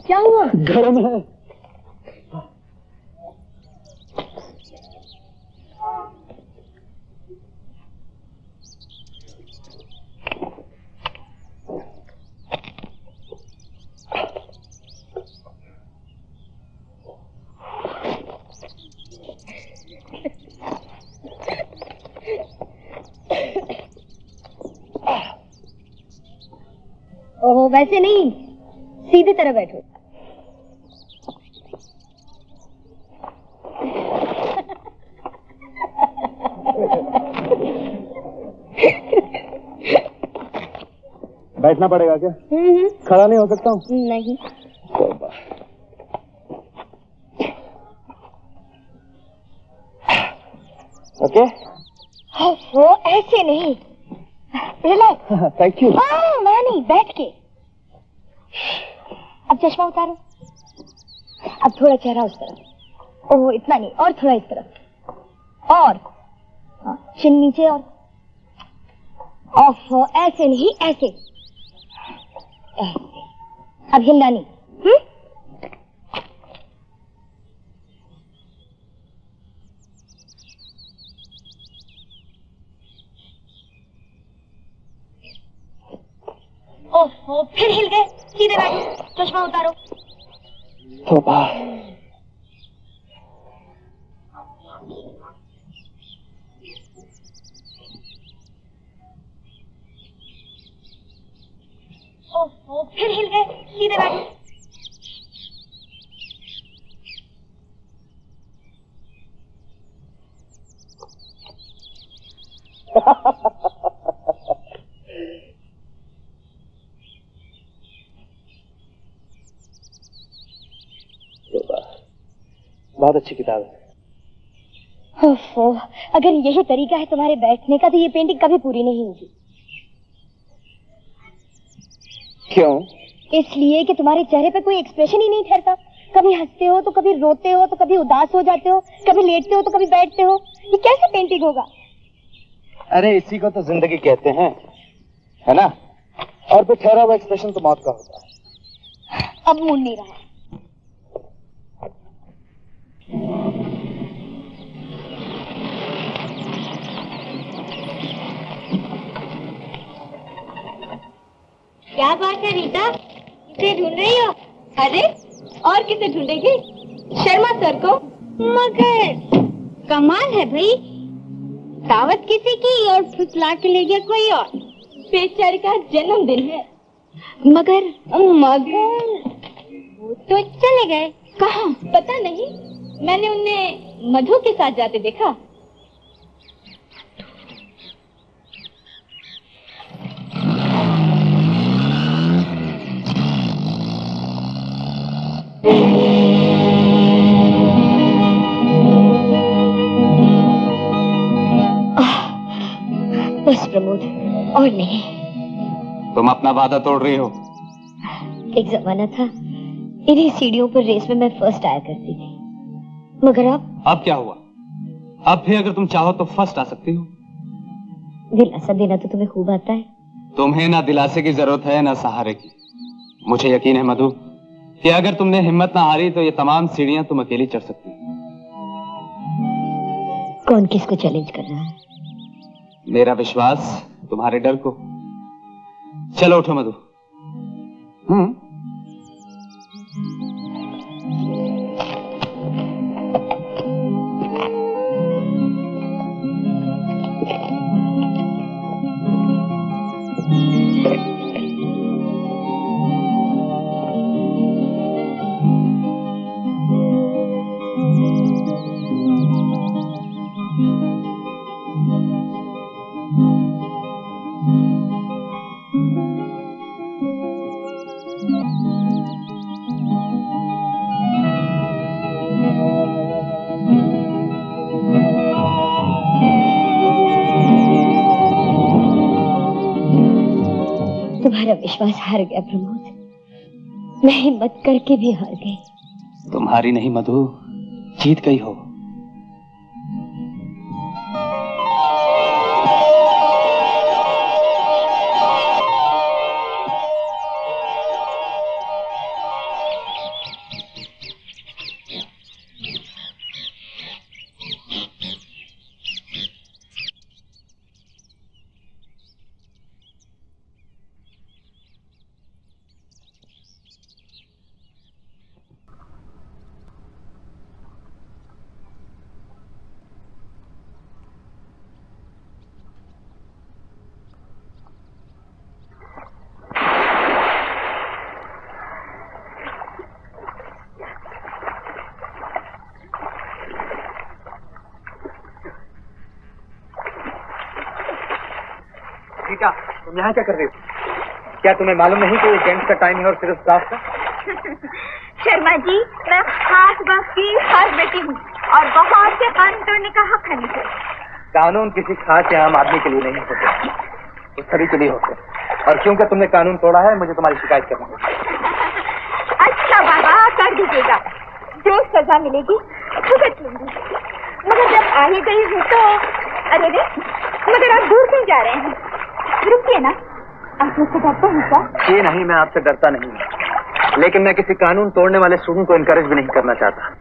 क्या हुआ? गर्म है। ओहो, वैसे नहीं, सीधी तरह बैठो। बैठना पड़ेगा क्या? खड़ा नहीं हो सकता हूँ? नहीं। ओके। वो ऐसे नहीं, रिलैक्स। Thank you. वहाँ नहीं, बैठ के। अब चश्मा उतारो। अब थोड़ा चेहरा उस तरफ। ओह, इतना नहीं, और थोड़ा इस तरफ। और चिन नीचे। और ओह, ऐसे नहीं, ऐसे ऐसे। अब हिलना नहीं। ओह, फिर हिल गए। सीधे बैठो, चश्मा उतारो। ओ, फिर हिल गए, सीधे बैठो। बहुत अच्छी किताब है। ओफो, अगर यही तरीका है तुम्हारे बैठने का तो ये पेंटिंग कभी पूरी नहीं होगी। क्यों? इसलिए कि तुम्हारे चेहरे पे कोई एक्सप्रेशन ही नहीं ठहरता। कभी हंसते हो तो कभी रोते हो तो कभी उदास हो जाते हो, कभी लेटते हो तो कभी बैठते हो। ये कैसे पेंटिंग होगा? अरे इसी को तो जिंदगी कहते हैं, है ना? और फिर ठहरा हुआ एक्सप्रेशन तो मौत का होता है। अब मूड नहीं रहा। क्या बात है रीता, किसे ढूंढ रही हो? अरे और किसे ढूंढेगी? शर्मा सर को। मगर कमाल है भाई, दावत किसी की और फुसला के ले गया कोई और। बेचारे का जन्मदिन है। मगर वो तो चले गए। कहाँ? पता नहीं, मैंने उन्हें मधु के साथ जाते देखा। बस प्रमोद, और नहीं। तुम अपना वादा तोड़ रही हो। एक जमाना था इन्हीं सीढ़ियों पर रेस में मैं फर्स्ट आया करती थी, मगर अब क्या हुआ? अब भी अगर तुम चाहो तो फर्स्ट आ सकती हो। दिलासा देना तो तुम्हें खूब आता है। तुम्हें ना दिलासे की जरूरत है ना सहारे की। मुझे यकीन है मधु कि अगर तुमने हिम्मत ना हारी तो ये तमाम सीढ़ियां तुम अकेली चढ़ सकती। कौन किसको चैलेंज कर रहा है? मेरा विश्वास तुम्हारे डर को। चलो उठो मधु। तुम्हारा विश्वास हार गया प्रमोद। मैं हिम्मत करके भी हार गई। तुम्हारी नहीं मधु, जीत गई हो। रीता, तुम यहाँ क्या कर रही हो? क्या तुम्हें मालूम नहीं कि जेंट्स का टाइम है और सिर्फ स्टाफ का? शर्मा जी, मैं खास बात की खास बेटी हूँ और बहुत से कानून तोड़ने का हक है मुझे। कानून किसी खास या आम आदमी के लिए नहीं होते, वो सभी के लिए होते। और क्योंकि तुमने कानून तोड़ा है, मुझे तुम्हारी शिकायत करनी होगी। अच्छा बाबा, कर दीजिएगा। जो सजा मिलेगी भुगत लूंगी। मगर जब आ ही गई हूँ तो अरे रे, मगर आप दूर क्यों जा रहे हैं? रुकिए ना, आप मुझसे डरते हैं क्या? ये नहीं, मैं आपसे डरता नहीं हूँ, लेकिन मैं किसी कानून तोड़ने वाले स्टूडेंट को इनकरेज भी नहीं करना चाहता।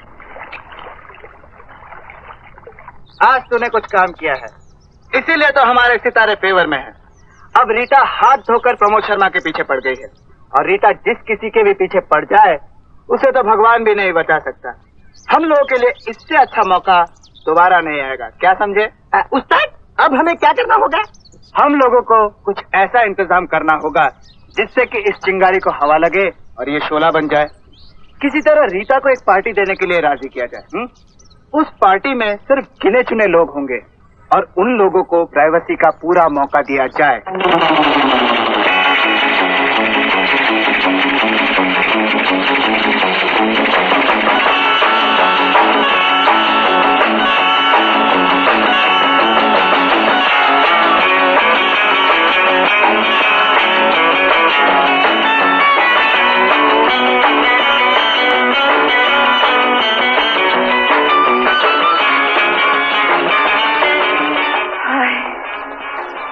आज तूने कुछ काम किया है, इसीलिए तो हमारे सितारे फेवर में है। अब रीता हाथ धोकर प्रमोद शर्मा के पीछे पड़ गई है, और रीता जिस किसी के भी पीछे पड़ जाए उसे तो भगवान भी नहीं बचा सकता। हम लोगों के लिए इससे अच्छा मौका दोबारा नहीं आएगा, क्या समझे? उस्ताद, अब हमें क्या करना होगा? हम लोगों को कुछ ऐसा इंतजाम करना होगा जिससे कि इस चिंगारी को हवा लगे और ये शोला बन जाए। किसी तरह रीता को एक पार्टी देने के लिए राजी किया जाए। उस पार्टी में सिर्फ गिने चुने लोग होंगे और उन लोगों को प्राइवेसी का पूरा मौका दिया जाए।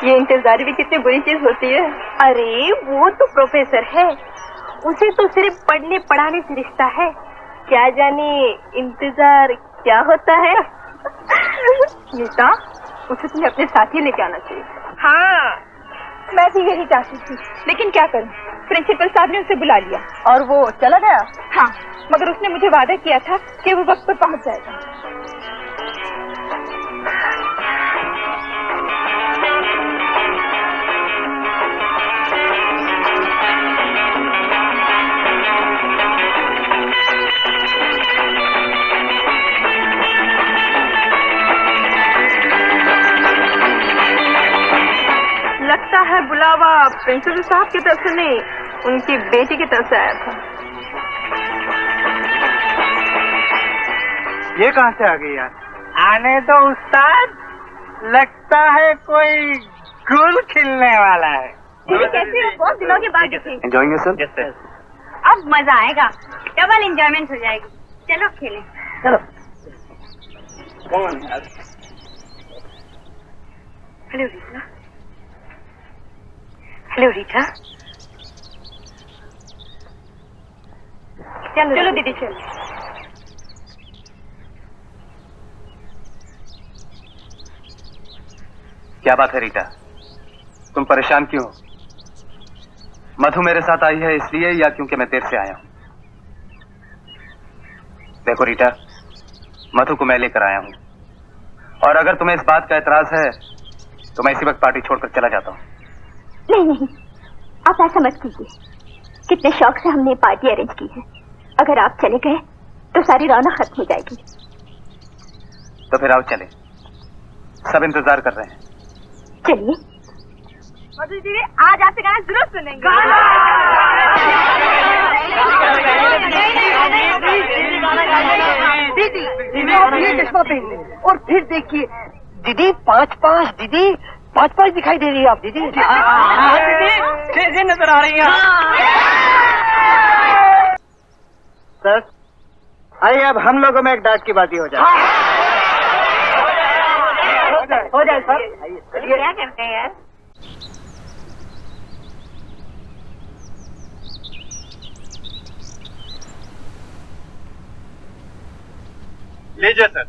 ये इंतजारी भी कितनी बुरी चीज होती है। अरे वो तो प्रोफेसर है, उसे तो सिर्फ पढ़ने पढ़ाने से रिश्ता है, क्या जाने इंतजार क्या होता है। नीता, उसे तुम्हें अपने साथ ही लेके आना चाहिए। हाँ, मैं भी यही चाहती थी, लेकिन क्या करूं, प्रिंसिपल साहब ने उसे बुला लिया और वो चला गया। हाँ, मगर उसने मुझे वादा किया था कि वो वक्त पर पहुंच जाएगा। लगता है बुलावा प्रिंसिपल साहब की तरफ से नहीं, उनकी बेटी की तरफ से आया था। ये कहाँ से आ गई यार? आने तो उस्ताद, लगता है कोई गुल खिलने वाला है। कैसे हो? बहुत दिनों के बाद दिखे। Enjoying yourself? अब मजा आएगा, डबल एंजॉयमेंट हो जाएगी। चलो खेलें। चलो। हेलो रीता। हेलो रीता। चलो दीदी चलो। क्या बात है रीटा, तुम परेशान क्यों हो? मधु मेरे साथ आई है इसलिए या क्योंकि मैं देर से आया हूं? देखो रीटा, मधु को मैं लेकर आया हूं और अगर तुम्हें इस बात का एतराज है तो मैं इसी वक्त पार्टी छोड़कर चला जाता हूं। नहीं, आप ऐसा मत कीजिए। कितने शौक से हमने पार्टी अरेंज की है, अगर आप चले गए तो सारी रौनक खत्म हो जाएगी। तो फिर आओ चले, सब इंतजार कर रहे हैं। चलिए। मधु दीदी, आज आपसे गाना जरूर सुनेंगे। दीदी आप ये चश्मा पहन लें और फिर देखिए दीदी 5-5 दीदी 5-5 दिखाई दे रही है आप दीदी। दीदी नजर आ रही है। सर आइए अब हम लोगों में एक डांट की बाती हो जाए। हो जाए सर। क्या करते हैं यार? लीजिए सर,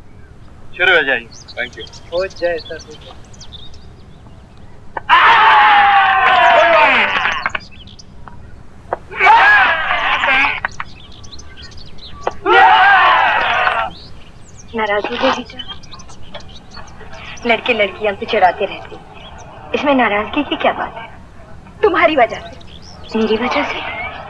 शुरू हो जाइए। Thank you. हो जाए सर। नाराजगी है रीटा, लड़के लड़कियां पे चिढ़ाते रहते, इसमें नाराजगी की क्या बात है? तुम्हारी वजह से। मेरी वजह से?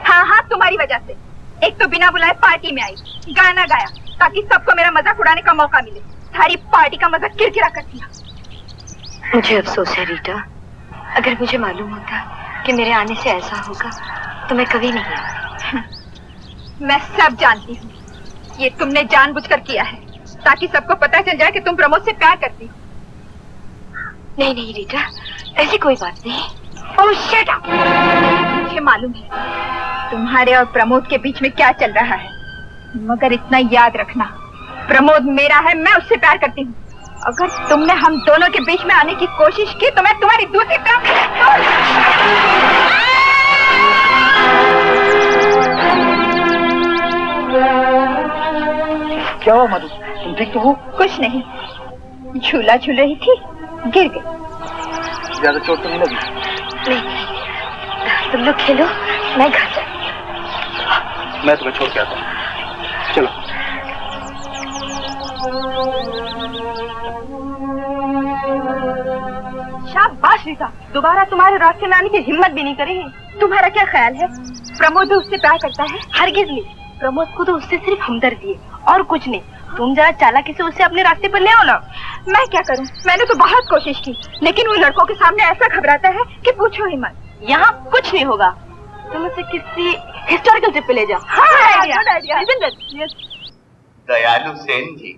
हाँ, तुम्हारी वजह से। एक तो बिना बुलाए पार्टी में आई, गाना गाया ताकि सबको मेरा मजाक उड़ाने का मौका मिले, सारी पार्टी का मजाक किरकिरा कर दिया। मुझे अफसोस है रीटा, अगर मुझे मालूम होता कि मेरे आने से ऐसा होगा तो मैं कभी नहीं आती। मैं सब जानती हूँ, ये तुमने जानबूझकर किया है ताकि सबको पता चल जाए कि तुम प्रमोद से प्यार करती हो। नहीं नहीं रीटा, ऐसी कोई बात नहीं। ओह शट अप! मुझे मालूम है तुम्हारे और प्रमोद के बीच में क्या चल रहा है, मगर इतना याद रखना, प्रमोद मेरा है, मैं उससे प्यार करती हूँ। अगर तुमने हम दोनों के बीच में आने की कोशिश की तो मैं तुम्हारी दूसरी तरफ। क्या हुआ मधु, तुम ठीक तो हो? कुछ नहीं, झूला झूल रही थी, गिर गई। ज्यादा चोट तो नहीं लगी? नहीं, तुम लोग खेलो, मैं घर जाती हूँ। मैं तुम्हें छोड़ के आता हूँ, चलो। शाबाश रीता, दोबारा तुम्हारे रास्ते में आने की हिम्मत भी नहीं करेंगे। तुम्हारा क्या ख्याल है, प्रमोद उससे प्यार करता है? हरगिज नहीं, प्रमोद को तो उससे सिर्फ हमदर्दी है और कुछ नहीं। तुम जरा चालाकी से उसे अपने रास्ते पर ले आओ ना। मैं क्या करूं, मैंने तो बहुत कोशिश की, लेकिन वो लड़कों के सामने ऐसा घबराता है कि पूछो ही मत। यहाँ कुछ नहीं होगा, तुम उसे किसी हिस्टोरिकल ट्रिप पे ले जाओ। दयालु सेन जी,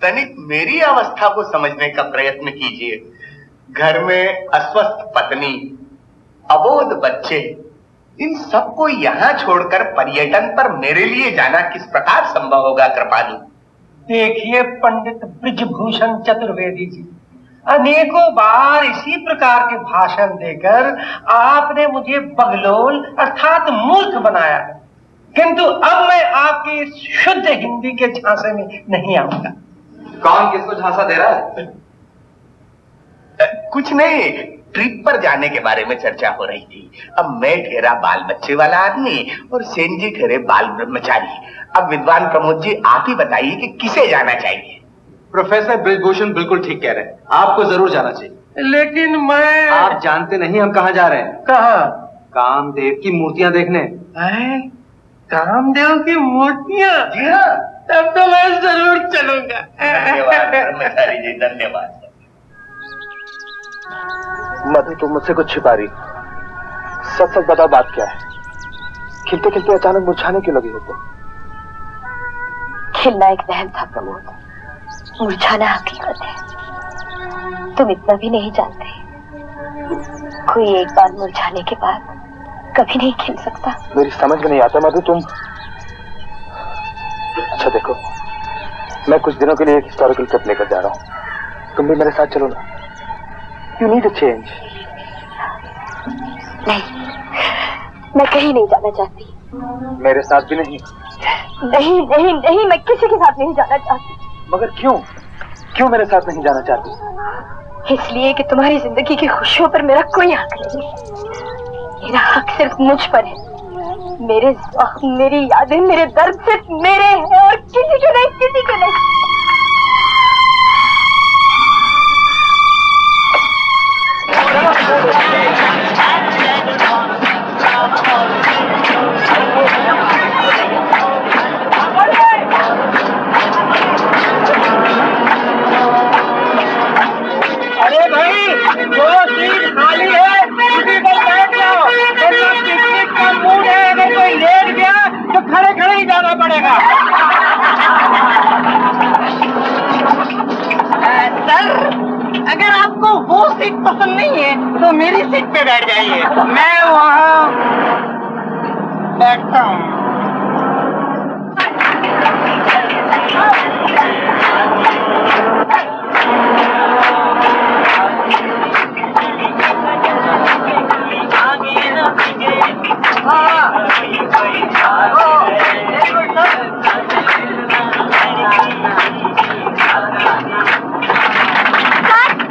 तनिक मेरी अवस्था को समझने का प्रयत्न कीजिए। घर में अस्वस्थ पत्नी, अबोध बच्चे, इन सबको यहाँ छोड़कर पर्यटन पर मेरे लिए जाना किस प्रकार संभव होगा कृपालु? देखिए पंडित ब्रिजभूषण चतुर्वेदी जी, अनेकों बार इसी प्रकार के भाषण देकर आपने मुझे बगलोल अर्थात मूर्ख बनाया है, किंतु अब मैं आपकी इस शुद्ध हिंदी के झांसे में नहीं आऊंगा। कौन किसको झांसा दे रहा है? कुछ नहीं, ट्रिप पर जाने के बारे में चर्चा हो रही थी। अब मैं ठहरा बाल बच्चे वाला आदमी और सेन जी ठहरे बाल ब्रह्मचारी। अब विद्वान प्रमोद जी आप ही बताइए कि किसे जाना चाहिए? प्रोफेसर ब्रिजभूषण बिल्कुल ठीक कह रहे हैं, आपको जरूर जाना चाहिए। लेकिन मैं... आप जानते नहीं हम कहाँ जा रहे हैं? कहाँ? कामदेव की मूर्तियां देखने। कामदेव की मूर्तियां? जी हाँ। तब तो मैं जरूर चलूंगा। धन्यवाद ब्रह्मचारी जी, धन्यवाद। मधु तुम मुझसे कुछ छिपा रही, सच सच बताओ बात क्या है? खिलते खिलते अचानक मुरझाने क्यों लगी हो तुम? खिलना एक वहम था प्रमोद, मुरझाना हकीकत है। तुम इतना भी नहीं जानते, कोई एक बार मुरझाने के बाद कभी नहीं खिल सकता। मेरी समझ में नहीं आता मधु, तुम... अच्छा देखो, मैं कुछ दिनों के लिए एक हिस्टोरिकल ट्रिप लेकर जा रहा हूँ, तुम भी मेरे साथ चलो ना। You need a change. नहीं, मैं कहीं नहीं जाना चाहती। मेरे साथ भी नहीं? नहीं नहीं नहीं, मैं किसी के साथ नहीं जाना चाहती। मगर क्यों? क्यों मेरे साथ नहीं जाना चाहती? इसलिए कि तुम्हारी जिंदगी की खुशियों पर मेरा कोई हक नहीं। मेरा हक सिर्फ मुझ पर है। मेरे जख्म, मेरी यादें, मेरे दर्द सिर्फ मेरे हैं और किसी के नहीं, किसी के नहीं। अरे भाई, जो सीट खाली है उसी पर बैठ जाओ। वरना पिकनिक का मूड है, अगर कोई लेट गया तो खड़े खड़े ही जाना पड़ेगा। सर, अगर आपको वो सीट पसंद नहीं है तो मेरी सीट पे बैठ जाइए, मैं वहाँ बैठता हूँ।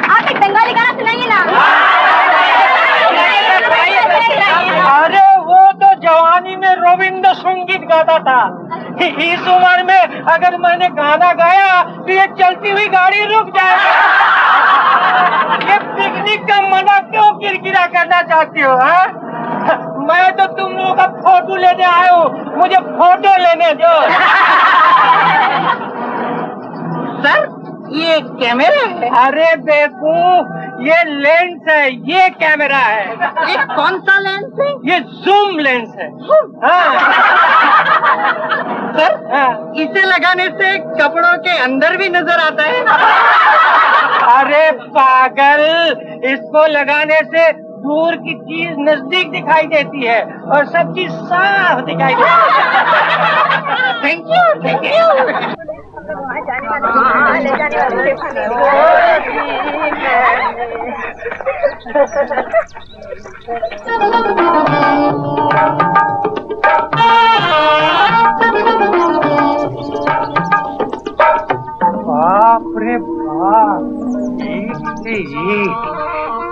आप एक बंगाली गाना सुनाइए ना। अरे वो तो जवानी में रविंद्र संगीत गाता था, इस उम्र में अगर मैंने गाना गाया तो ये चलती हुई गाड़ी रुक जाएगी। ये पिकनिक का मजा क्यों किरकिरा करना चाहती हो? मैं तो तुम लोगों का फोटो लेने आया हूँ, मुझे फोटो लेने दो। सर, ये कैमरा है? अरे बेवकूफ, ये लेंस है, ये कैमरा है। ये कौन सा लेंस है? ये जूम लेंस है। हाँ। सर, इसे लगाने से कपड़ों के अंदर भी नजर आता है। अरे पागल, इसको लगाने से दूर की चीज नजदीक दिखाई देती है और सब चीज साफ दिखाई देती है। Thank you, thank you. बाप रे बाप, एक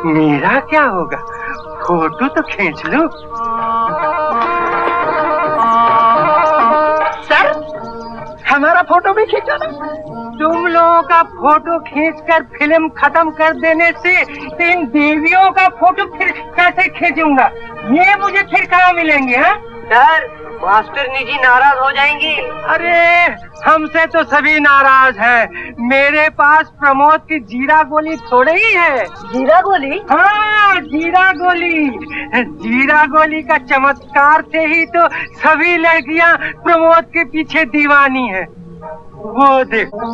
मेरा क्या होगा? फोटो तो खींच लूं। सर, हमारा फोटो भी खींचो ना। तुम लोगों का फोटो खींचकर फिल्म खत्म कर देने से इन देवियों का फोटो फिर कैसे खींचूंगा? ये मुझे फिर कहाँ मिलेंगे? हाँ सर, मास्टरनी जी नाराज हो जाएंगी। अरे हमसे तो सभी नाराज हैं। मेरे पास प्रमोद की जीरा गोली थोड़े ही है। जीरा गोली? हाँ, जीरा गोली। जीरा गोली का चमत्कार से ही तो सभी लड़कियां प्रमोद के पीछे दीवानी हैं। वो देखो।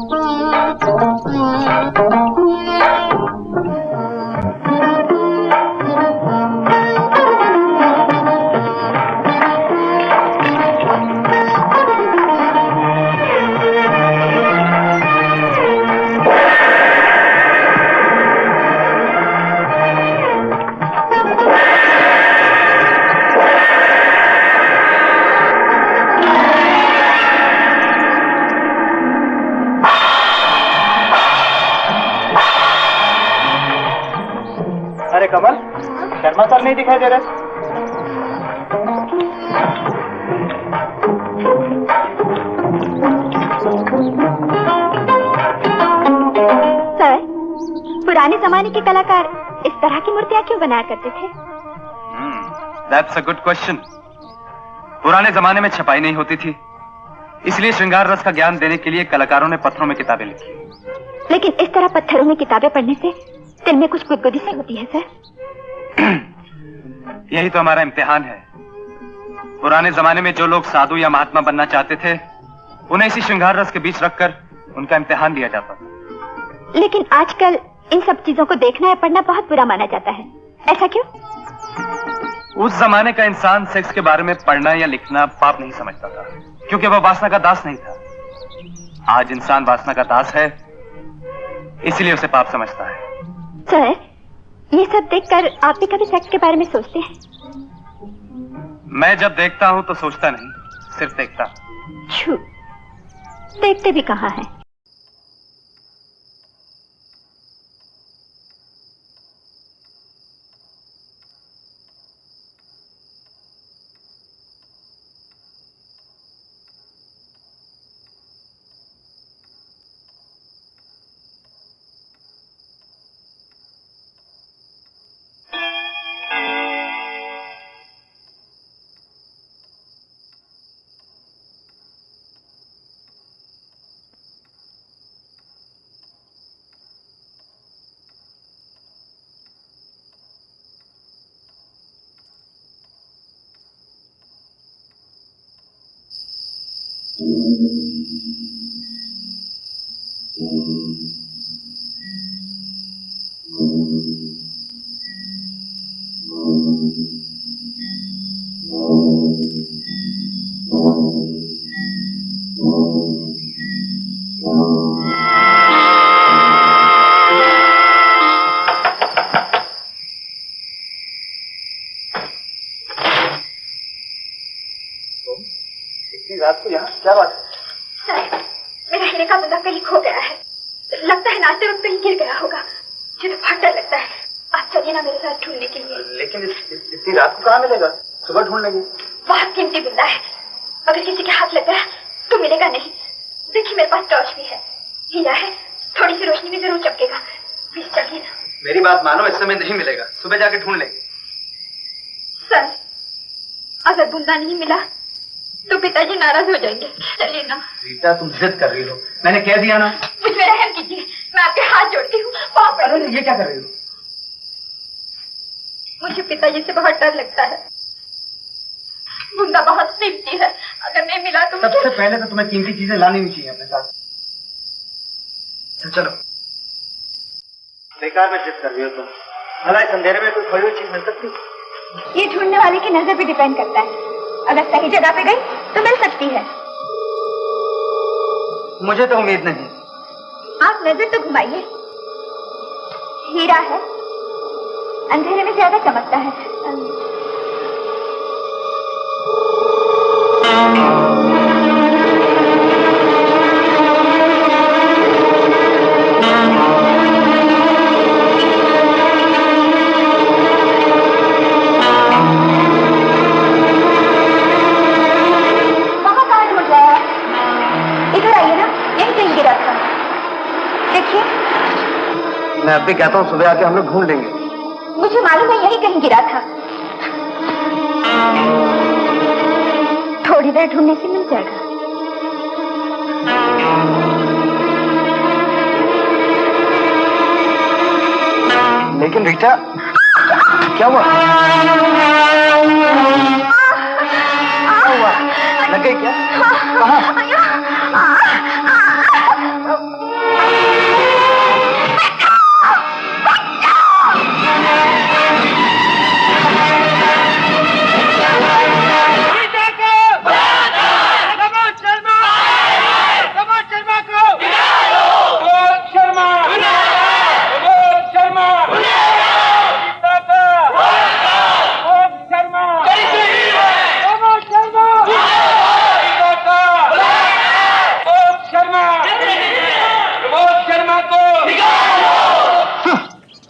अरे कमल, शर्मा सर नहीं दिखाई दे रहे। सर, पुराने जमाने के कलाकार इस तरह की मूर्तियां क्यों बनाया करते थे? That's a good question. पुराने जमाने में छपाई नहीं होती थी, इसलिए श्रृंगार रस का ज्ञान देने के लिए कलाकारों ने पत्थरों में किताबें लिखी। लेकिन इस तरह पत्थरों में किताबें पढ़ने से दिल में कुछ गुदगुदी सी होती है सर। यही तो हमारा इम्तिहान है। पुराने जमाने में जो लोग साधु या महात्मा बनना चाहते थे, उन्हें इसी श्रृंगार रस के बीच रखकर उनका इम्तिहान लिया जाता था। लेकिन आजकल इन सब चीजों को देखना या पढ़ना बहुत बुरा माना जाता है, ऐसा क्यों? उस जमाने का इंसान सेक्स के बारे में पढ़ना या लिखना पाप नहीं समझता था, क्योंकि वह वासना का दास नहीं था। आज इंसान वासना का दास है, इसलिए उसे पाप समझता है। सर, ये सब देखकर आप भी कभी सेक्स के बारे में सोचते हैं? मैं जब देखता हूं तो सोचता नहीं, सिर्फ देखता। छू, देखते भी कहाँ हैं? रात को यहाँ क्या बात है? सर, मेरा हीरे का बंदा कहीं खो गया है। लगता है नाचते वक्त कहीं गिर गया होगा। मुझे तो बहुत डर लगता है। आप चलिए ना मेरे साथ ढूंढने के लिए। लेकिन इतनी रात को कहाँ मिलेगा? सुबह ढूंढ लेंगे। बहुत कीमती बंदा है, अगर किसी के हाथ लग गया तो मिलेगा नहीं। देखिए मेरे पास टॉर्च भी है, हीरा है, थोड़ी सी रोशनी भी जरूर चमकेगा। प्लीज चलिए ना। मेरी बात मानो, इस समय नहीं मिलेगा, सुबह जाके ढूंढ लेंगे। सर, अगर बंदा नहीं मिला तो पिताजी नाराज हो जाएंगे। चलिए ना। रीता, तुम जिद कर रही हो, मैंने कह दिया ना। मुझ पे रहम कीजिए, मैं आपके हाथ जोड़ती हूँ। अरे ये क्या कर रही हो? मुझे पिताजी से बहुत डर लगता है। बुंदा बहुत कीमती है, अगर नहीं मिला तो सबसे पहले तो तुम्हें कीमती चीजें लानी नहीं चाहिए अपने साथ। चलो। बेकार में जिद कर रही हो तुम। भला इस अंधेरे में कोई खोई हुई चीज मिल सकती? ये ढूंढने वाले की नजर पे डिपेंड करता है। अगर सही जगह पे गई तो मिल सकती है। मुझे तो उम्मीद नहीं। आप नजर तो घुमाइए। हीरा है, अंधेरे में ज्यादा चमकता है। मैं अब भी कहता हूँ सुबह आके हम लोग ढूंढ लेंगे। मुझे मालूम है यही कहीं गिरा था। थोड़ी देर ढूंढने से मिल जाएगा। लेकिन रीटा, क्या हुआ? लग गई क्या? कहाँ?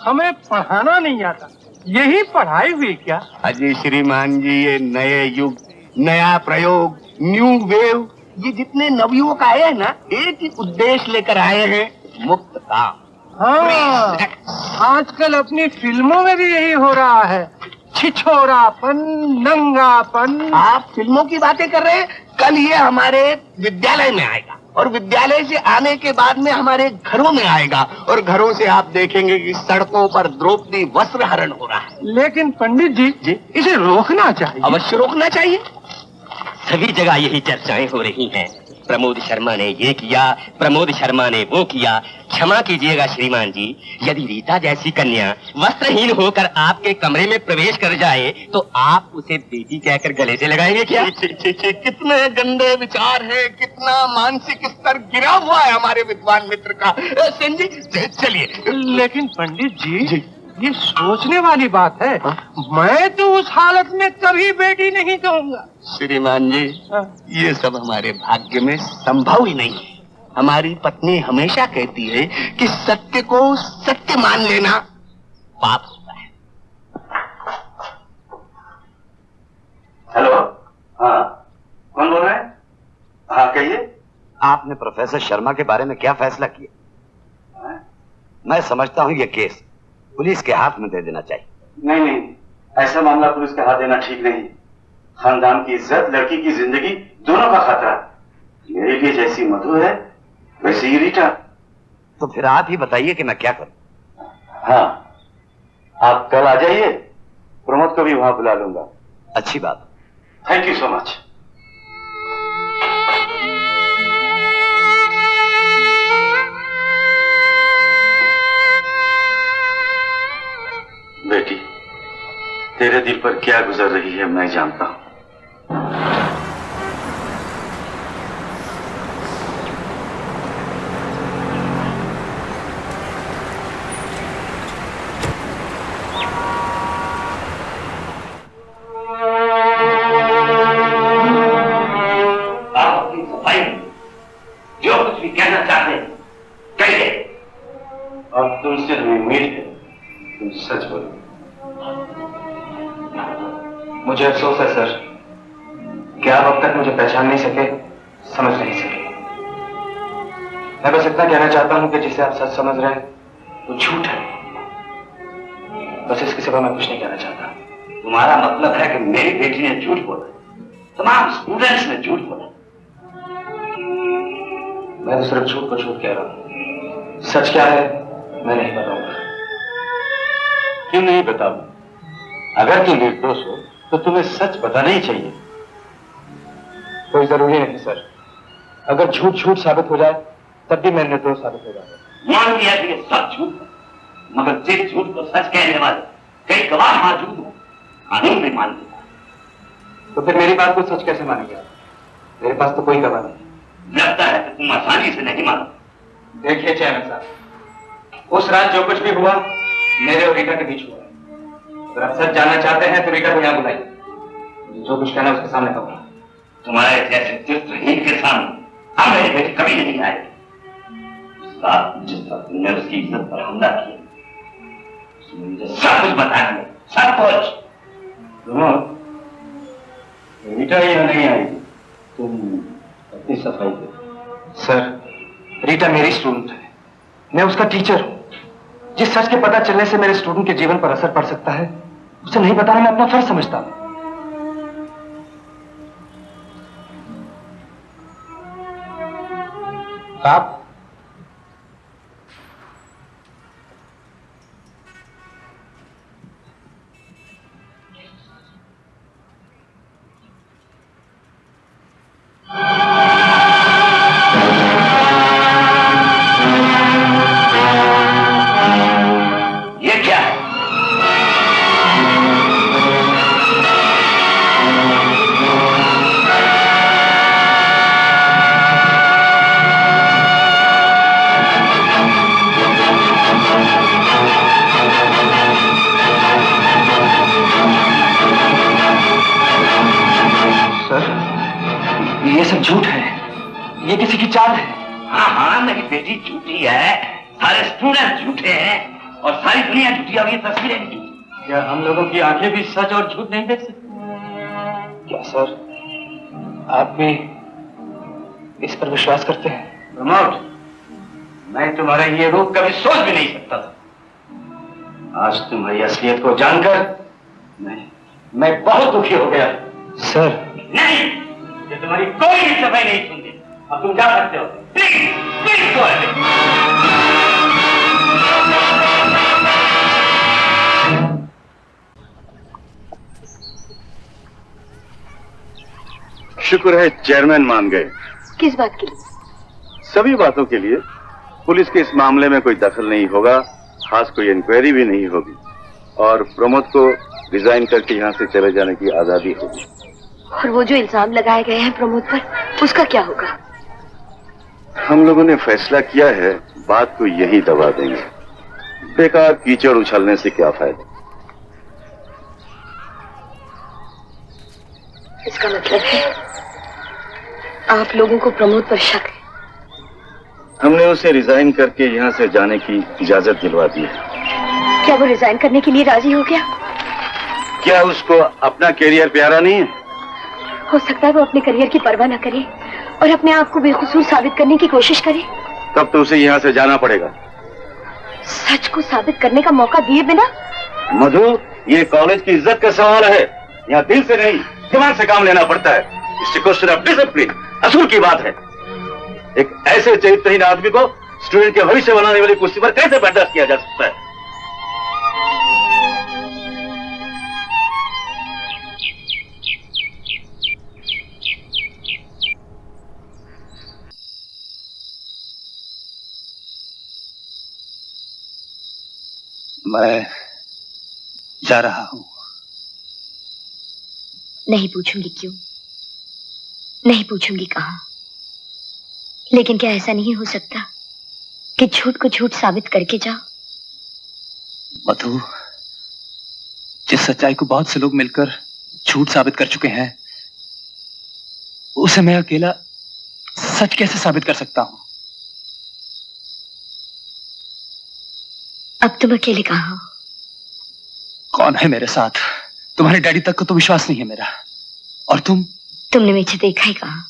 हमें पढ़ाना नहीं आता, यही पढ़ाई हुई क्या? अजय श्रीमान जी, ये नए युग, नया प्रयोग, न्यू वेव, ये जितने नवयुवक आए हैं ना, एक ही उद्देश्य लेकर आए हैं, मुक्त काम। हाँ, आजकल अपनी फिल्मों में भी यही हो रहा है, छिछोरापन, नंगापन। आप फिल्मों की बातें कर रहे हैं, कल ये हमारे विद्यालय में आएगा और विद्यालय से आने के बाद में हमारे घरों में आएगा और घरों से आप देखेंगे कि सड़कों पर द्रौपदी वस्त्र हरण हो रहा है। लेकिन पंडित जी, इसे रोकना चाहिए। अवश्य रोकना चाहिए। सभी जगह यही चर्चाएं हो रही हैं। प्रमोद शर्मा ने ये किया, प्रमोद शर्मा ने वो किया। क्षमा कीजिएगा श्रीमान जी, यदि रीता जैसी कन्या वस्त्रहीन होकर आपके कमरे में प्रवेश कर जाए तो आप उसे बेटी कहकर गले से लगाएंगे क्या? कितने गंदे विचार हैं, कितना मानसिक स्तर गिरा हुआ है हमारे विद्वान मित्र का। सेन जी चलिए। लेकिन पंडित जी, ये सोचने वाली बात है। मैं तो उस हालत में कभी बेटी नहीं दूंगा। श्रीमान जी, ये सब हमारे भाग्य में संभव ही नहीं है। हमारी पत्नी हमेशा कहती है कि सत्य को सत्य मान लेना पाप होता है। हेलो, हाँ, कौन बोल रहे हैं? हाँ कहिए। आपने प्रोफेसर शर्मा के बारे में क्या फैसला किया? मैं समझता हूँ ये केस पुलिस के हाथ में दे देना चाहिए। नहीं नहीं, ऐसा मामला पुलिस के हाथ देना ठीक नहीं। खानदान की इज्जत, लड़की की जिंदगी, दोनों का खतरा। मेरे लिए जैसी मधु है वैसे ही रीटा। तो फिर आप ही बताइए कि मैं क्या करूं? हाँ, आप कल आ जाइए, प्रमोद को भी वहां बुला लूंगा। अच्छी बात। Thank you so much. बेटी, तेरे दिल पर क्या गुजर रही है मैं जानता हूं। आप अपनी सफाई जो कुछ भी कहना चाहते हैं कहिए। और तुमसे हमें उम्मीद है तुम सच बोलो। मुझे अफसोस है सर कि आप अब तक मुझे पहचान नहीं सके, समझ नहीं सके। मैं बस इतना कहना चाहता हूं कि जिसे आप सच समझ रहे हैं वो झूठ है। बस इसके सिवा मैं कुछ नहीं कहना चाहता। तुम्हारा मतलब है कि मेरी बेटी ने झूठ बोला, तमाम स्टूडेंट्स ने झूठ बोला। मैं तो सिर्फ झूठ को झूठ कह रहा हूं। सच क्या है मैं नहीं बताऊंगा। क्यों नहीं बताओ? अगर तुम निर्दोष हो तो तुम्हें सच बताना ही चाहिए। कोई जरूरी नहीं सर, अगर झूठ झूठ साबित हो जाए तब भी मैं निर्दोष साबित हो जाऊंगा। मान लिया कि ये सब झूठ है, मगर जिस झूठ को सच कहने वाले कई गवाह मौजूद हो, कानून नहीं मान लेता। तो फिर मेरी बात को सच कैसे मानेंगे आप? मेरे पास तो कोई गवाह नहीं। लगता है कि तुम आसानी से नहीं मानो। देखिए चेयरमैन साहब, उस रात जो कुछ भी हुआ मेरे और रीटा के बीच हुआ। अगर आप सच जानना चाहते हैं तो रीटा को यहाँ बुलाइए, जो कुछ कहना उसके सामने कहूँगा। तुम्हारे जैसे चरित्रहीन के सामने हम मेरी बेटी कभी नहीं आए। जिस तरह तुमने उसकी इज्जत पर हमला किया, उसने मुझे सब कुछ बताया, सब कुछ। रीटा यहाँ नहीं आई, तुम अपनी सफाई दो। सर, रीटा मेरी स्टूडेंट है, मैं उसका टीचर हूँ। जिस सच के पता चलने से मेरे स्टूडेंट के जीवन पर असर पड़ सकता है, उसे नहीं बताना मैं अपना फर्ज समझता हूं। साहब, ये क्या है? ये सब झूठ है, ये किसी की चाल है। हाँ हाँ, मेरी बेटी झूठी है, सारे स्टूडेंट झूठे हैं और सारी दुनिया झूठी है और ये तस्वीरें भी झूठी। क्या हम लोगों की आंखें भी सच और झूठ नहीं देख सकती? क्या सर, आप भी इस पर विश्वास करते हैं? प्रमोद, मैं तुम्हारा ये रूप कभी सोच भी नहीं सकता था। आज तुम्हारी असलियत को जानकर मैं बहुत दुखी हो गया। सर, नहीं, ये तुम्हारी कोई भी सफाई नहीं सुनती। अब तुम जा सकते हो। Please please go ahead. शुक्र है चेयरमैन मान गए। किस बात के लिए? सभी बातों के लिए। पुलिस के इस मामले में कोई दखल नहीं होगा, खास कोई इंक्वायरी भी नहीं होगी और प्रमोद को रिजाइन करके यहाँ से चले जाने की आजादी होगी। और वो जो इल्जाम लगाए गए हैं प्रमोद पर, उसका क्या होगा? हम लोगों ने फैसला किया है, बात को यही दबा देंगे। बेकार कीचड़ उछलने से क्या फायदा। इसका मतलब है आप लोगों को प्रमोद पर शक है? हमने उसे रिजाइन करके यहाँ से जाने की इजाजत दिलवा दी है। क्या वो रिजाइन करने के लिए राजी हो गया? क्या उसको अपना कैरियर प्यारा नहीं है? हो सकता है वो अपने करियर की परवाह न करे और अपने आप को बेकसूर साबित करने की कोशिश करे। तब तो उसे यहाँ से जाना पड़ेगा। सच को साबित करने का मौका दिए बिना? मधु, ये कॉलेज की इज्जत का सवाल है। यहाँ दिल से नहीं, दिमाग से काम लेना पड़ता है। इससे क्वेश्चन ऑफ डिसिप्लिन, असूल की बात है। एक ऐसे चरित्रहीन आदमी को स्टूडेंट के भविष्य बनाने वाली कुर्सी पर कैसे बर्दाश्त किया जा सकता है? मैं जा रहा हूं। नहीं पूछूंगी क्यों, नहीं पूछूंगी कहां, लेकिन क्या ऐसा नहीं हो सकता कि झूठ को झूठ साबित करके जाओ? मधु, जिस सच्चाई को बहुत से लोग मिलकर झूठ साबित कर चुके हैं, उसे मैं अकेला सच कैसे साबित कर सकता हूं? अब तुम अकेले कहां हो? कौन है मेरे साथ? तुम्हारे डैडी तक को तो विश्वास नहीं है मेरा। और तुमने मुझे देखा ही कहां,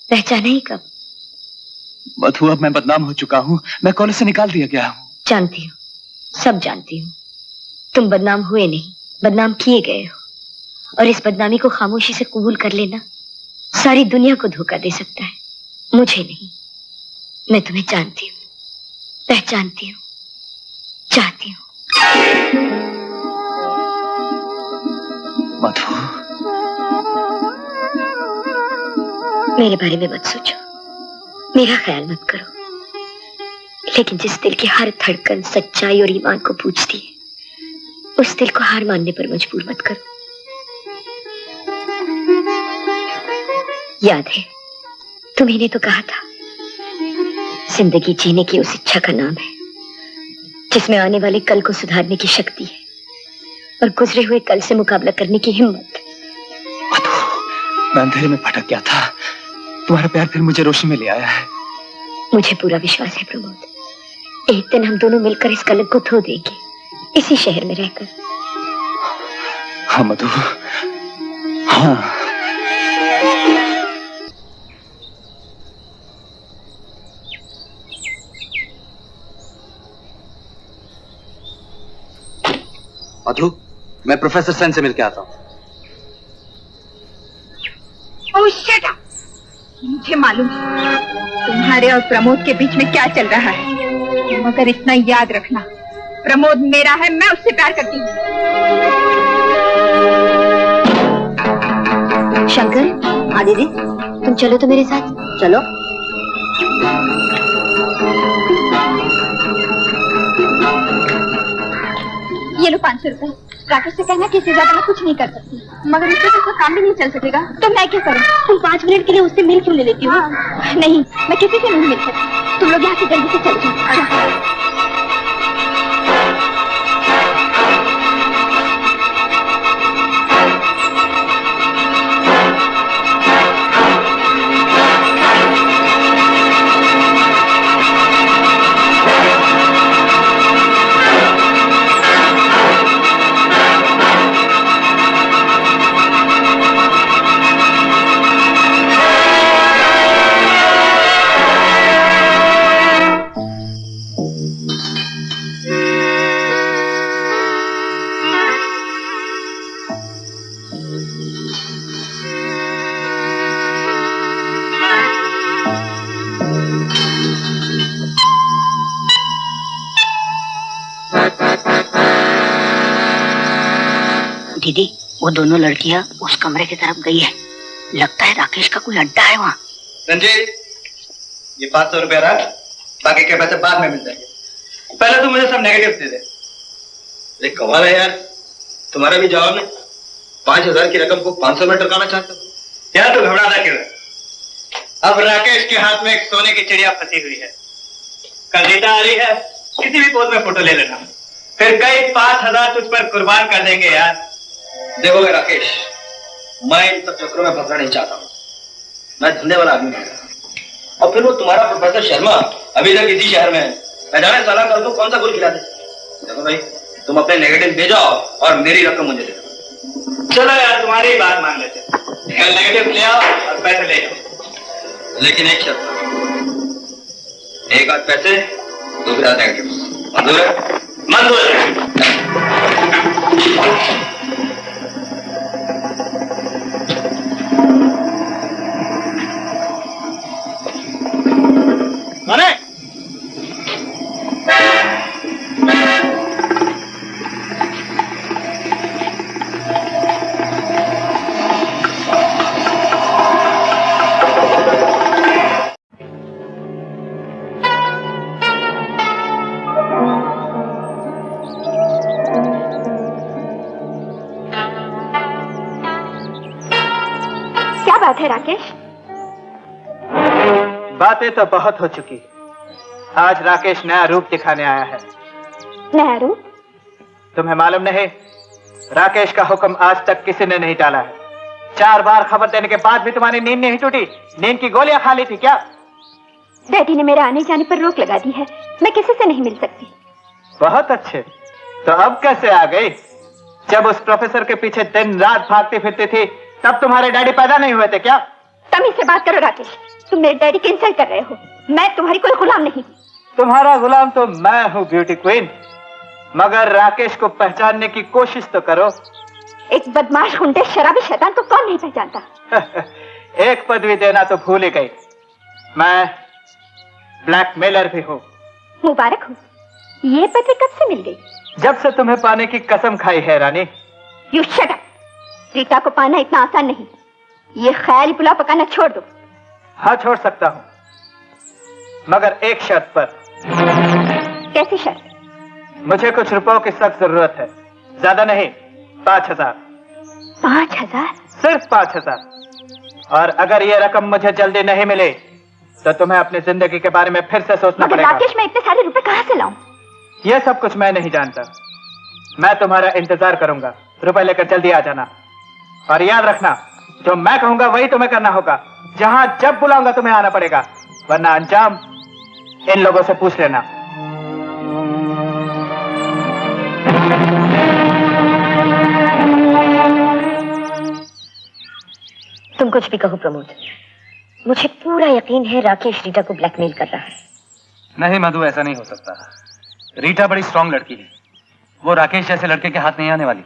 पहचाना ही कब? मधु, अब मैं बदनाम हो चुका हूं, मैं कॉलेज से निकाल दिया गया हूं। जानती हूँ, सब जानती हूँ। तुम बदनाम हुए नहीं, बदनाम किए गए हो। और इस बदनामी को खामोशी से कबूल कर लेना सारी दुनिया को धोखा दे सकता है, मुझे नहीं। मैं तुम्हें जानती हूँ, पहचानती हूँ, चाहती हूँ। मधु, मेरे बारे में मत सोचो, मेरा ख्याल मत करो, लेकिन जिस दिल की हर धड़कन सच्चाई और ईमान को पूछती है, उस दिल को हार मानने पर मजबूर मत करो। याद है, तुम्ही ने तो कहा था, जिंदगी जीने की उस इच्छा का नाम है जिसमें आने वाले कल को सुधारने की शक्ति है और गुजरे हुए कल से मुकाबला करने की हिम्मत। मधु, मैं अंधेरे में भटक गया था, तुम्हारा प्यार फिर मुझे रोशनी में ले आया है। मुझे पूरा विश्वास है प्रमोद, एक दिन हम दोनों मिलकर इस कलंक को धो देंगे, इसी शहर में रहकर। हाँ मधु, हाँ। मधु, मैं प्रोफेसर सेन से मिलकर आता हूँ। ओह शट अप! मुझे मालूम है तुम्हारे और प्रमोद के बीच में क्या चल रहा है, मगर इतना याद रखना, प्रमोद मेरा है, मैं उससे प्यार करती हूँ। शंकर, हाँ दीदी, तुम चलो तो मेरे साथ। चलो। ये लो 500 रुपए। राकेश से कहना कि इससे ज्यादा मैं कुछ नहीं कर सकती, मगर इससे तो काम भी नहीं चल सकेगा। तो मैं क्या करूँ? तुम 5 मिनट के लिए उससे मिल क्यों ले लेती हो? नहीं, मैं किसी से नहीं मिल सकती। तुम लोग यहाँ से जल्दी से चले जाओ। दीदी, वो दोनों लड़कियां उस कमरे की तरफ गई है। लगता है राकेश का कोई अड्डा है वहाँ। रंजीत, ये 500 रुपया रख, बाकी के पैसे बाद में मिल जाएंगे। पहले तू मुझे सब नेगेटिव दे दे। अरे कमाल है यार, तुम्हारा भी जवाब नहीं। 5000 की रकम को 500 में टरकाना चाहते हो यार। तू घबराता क्यों है? अब राकेश के हाथ में एक सोने की चिड़िया फंसी हुई है। कल रीता आ रही है, किसी भी पोज में फोटो ले लेना, फिर कई 5000 तुझ पर कुर्बान कर देंगे यार। देखोगे राकेश, मैं इन सब चक्करों में फंसना नहीं चाहता हूँ। मैं धंधे वाला आदमी हूँ। और फिर वो तुम्हारा प्रोफेसर शर्मा अभी तक इसी शहर में है। मैं जाने साला कर दूं, कौन सा गुल खिला दे। देखो भाई, तुम अपने नेगेटिव भेजाओ और मेरी रकम मुझे दे दो। चलो यार, तुम्हारी ही बात मान लेते। कल नेगेटिव ले आओ और पैसे ले जाओ, लेकिन एक शर्त, एक हाथ पैसे, दूसरा नेगेटिव। मंजूर है? मंजूर है। माने क्या बात है राकेश? बातें तो बहुत हो चुकी। आज राकेश नया रूप दिखाने आया है। नया रूप? तुम्हें मालूम नहीं, राकेश का हुक्म आज तक किसी ने नहीं टाला है। 4 बार खबर देने के बाद भी तुम्हारी नींद नहीं टूटी। नींद की गोलियां खा ली थी क्या? डैडी ने मेरे आने जाने पर रोक लगा दी है, मैं किसी से नहीं मिल सकती। बहुत अच्छे, तो अब कैसे आ गई? जब उस प्रोफेसर के पीछे दिन रात भागती फिरती थी, तब तुम्हारे डैडी पैदा नहीं हुए थे क्या? तमीज से बात करो राकेश, तुम मेरे डैडी की इंसल्ट कर रहे हो। मैं तुम्हारी कोई गुलाम नहीं। तुम्हारा गुलाम तो मैं हूँ ब्यूटी क्वीन, मगर राकेश को पहचानने की कोशिश तो करो। एक बदमाश, गुंडे, शराबी शैतान को कौन नहीं पहचानता? एक पदवी देना तो भूल ही गई, मैं ब्लैकमेलर भी हूँ। मुबारक हो। ये पदवी कब से मिल गई? जब से तुम्हें पाने की कसम खाई है रानी। You shut up. रीता को पाना इतना आसान नहीं। ये ख्याली पुलाव पकाना छोड़ दो। हाँ, छोड़ सकता हूँ, मगर एक शर्त पर। कैसी शर्त? मुझे कुछ रुपयों की सख्त जरूरत है। ज्यादा नहीं, 5000। 5000? सिर्फ 5000। और अगर ये रकम मुझे जल्दी नहीं मिली तो तुम्हें अपनी जिंदगी के बारे में फिर से सोचना पड़ेगा। राकेश, मैं इतने सारे रुपए कहाँ से लाऊं? ये सब कुछ मैं नहीं जानता। मैं तुम्हारा इंतजार करूंगा। रुपए लेकर जल्दी आ जाना। और याद रखना, जो मैं कहूंगा वही तुम्हें करना होगा। जहां जब बुलाऊंगा तुम्हें आना पड़ेगा, वरना अंजाम इन लोगों से पूछ लेना। तुम कुछ भी कहो प्रमोद, मुझे पूरा यकीन है राकेश रीटा को ब्लैकमेल कर रहा है। नहीं मधु, ऐसा नहीं हो सकता। रीटा बड़ी स्ट्रांग लड़की है। वो राकेश जैसे लड़के के हाथ नहीं आने वाली।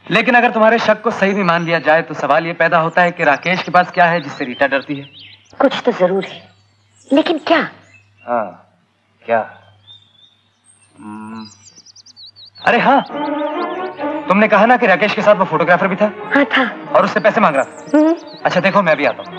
लेकिन अगर तुम्हारे शक को सही भी मान लिया जाए तो सवाल ये पैदा होता है कि राकेश के पास क्या है जिससे रीटा डरती है। कुछ तो जरूर है, लेकिन क्या? हाँ, क्या? अरे हाँ, तुमने कहा ना कि राकेश के साथ वो फोटोग्राफर भी था। हाँ था। और उससे पैसे मांग रहा था। अच्छा देखो, मैं भी आता हूँ।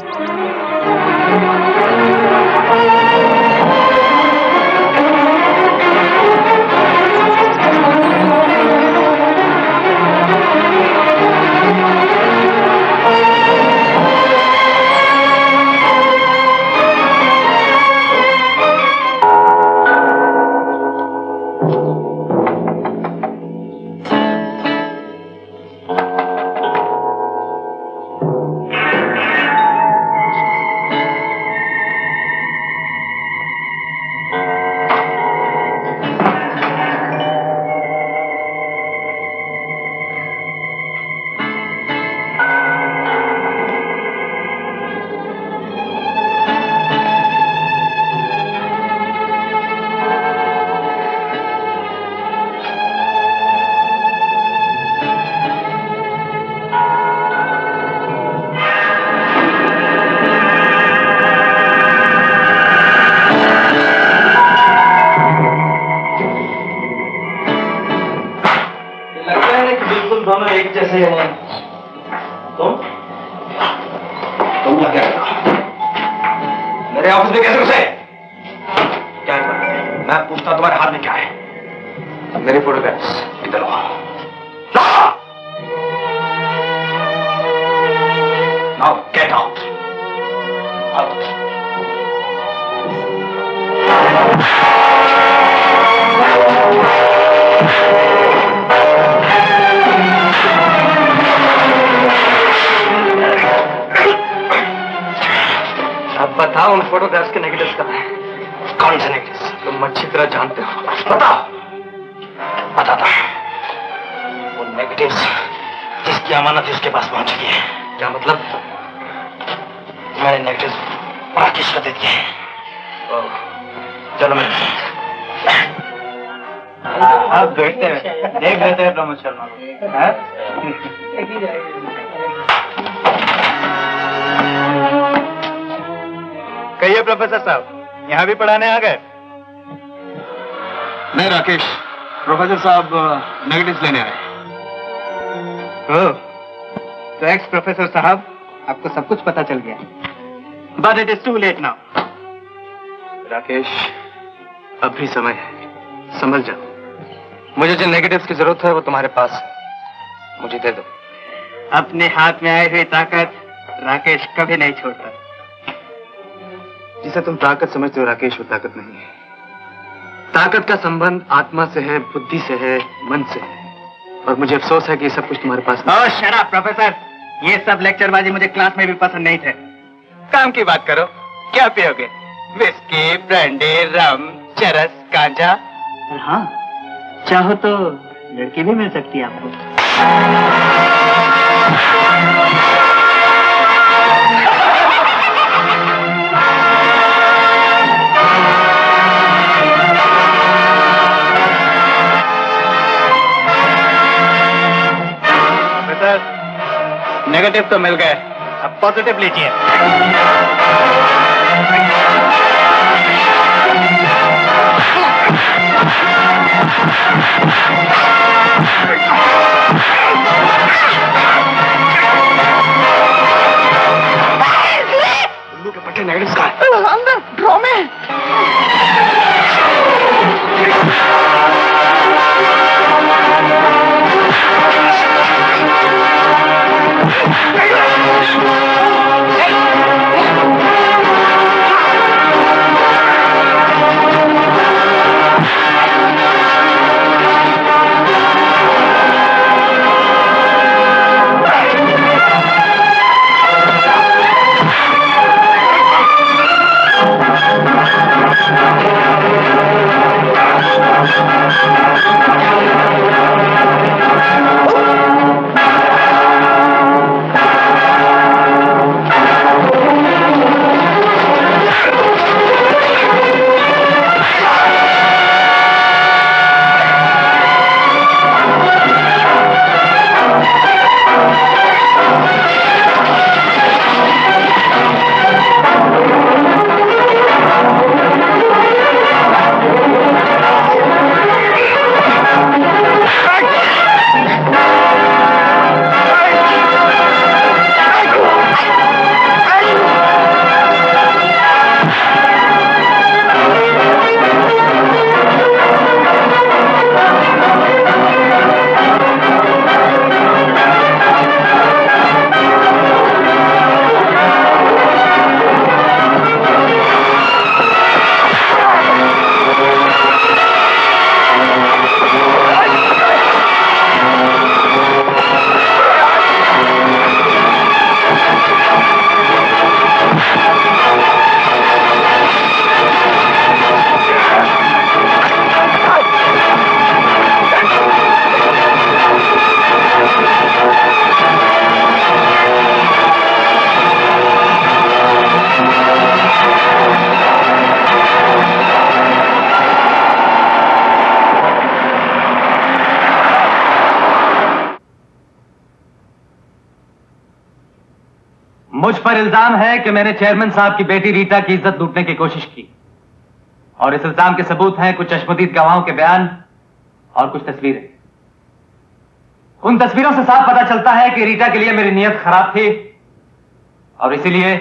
दोनों एक जैसे हैं। तुम क्या कर रहे हो? मेरे ऑफिस में कैसे घुसे? क्या है? मैं पूछता तुम्हारे हाथ में क्या है? मेरी फोटोग्राफ्स इधर लो। Now get out. अब बताओ उन फोटोग्राफ्स के नेगेटिव्स कहाँ हैं? कौन से नेगेटिव्स? तुम अच्छी तरह जानते हो। बताओ। बताता वो नेगेटिव्स जिसकी अमानत उसके पास पहुंच गई है। क्या मतलब? मैंने नेगेटिव्स राकेश को दे दिए। चलो मेरे साथ। आप देखते हैं, देख लेते हैं प्रमोद शर्मा को। कहिए प्रोफेसर साहब, यहाँ भी पढ़ाने आ गए? नहीं राकेश, प्रोफेसर साहब नेगेटिव्स लेने आए। तो एक्स प्रोफेसर साहब, आपको सब कुछ पता चल गया। But it is too late now. Rakesh, अब भी समय है, संभल जाओ। मुझे जिन नेगेटिव्स की जरूरत है वो तुम्हारे पास है, मुझे दे दो। अपने हाथ में आई हुई ताकत राकेश कभी नहीं छोड़ता। जिसे तुम ताकत समझते हो राकेश, वो ताकत नहीं है। ताकत का संबंध आत्मा से है, बुद्धि से है, मन से है। और मुझे अफसोस है कि ये सब कुछ तुम्हारे पास नहीं। शट अप प्रोफेसर, ये सब लेक्चरबाजी मुझे क्लास में भी पसंद नहीं थे। काम की बात करो, क्या पियोगे? विस्की, ब्रांडी, रम, चरस, गांजा? हाँ, चाहो तो लड़की भी मिल सकती है आपको। नेगेटिव तो मिल गए, अब पॉजिटिव लीजिए। उल्लू के पट्टे नेगेटिव्स का है। अंदर ड्रॉ में। मुझ पर इल्जाम है कि मैंने चेयरमैन साहब की बेटी रीटा की इज्जत लूटने की कोशिश की, और इस इल्जाम के सबूत हैं कुछ चश्मदीद गवाहों के बयान और कुछ तस्वीरें। उन तस्वीरों से साफ पता चलता है कि रीटा के लिए मेरी नीयत खराब थी और इसीलिए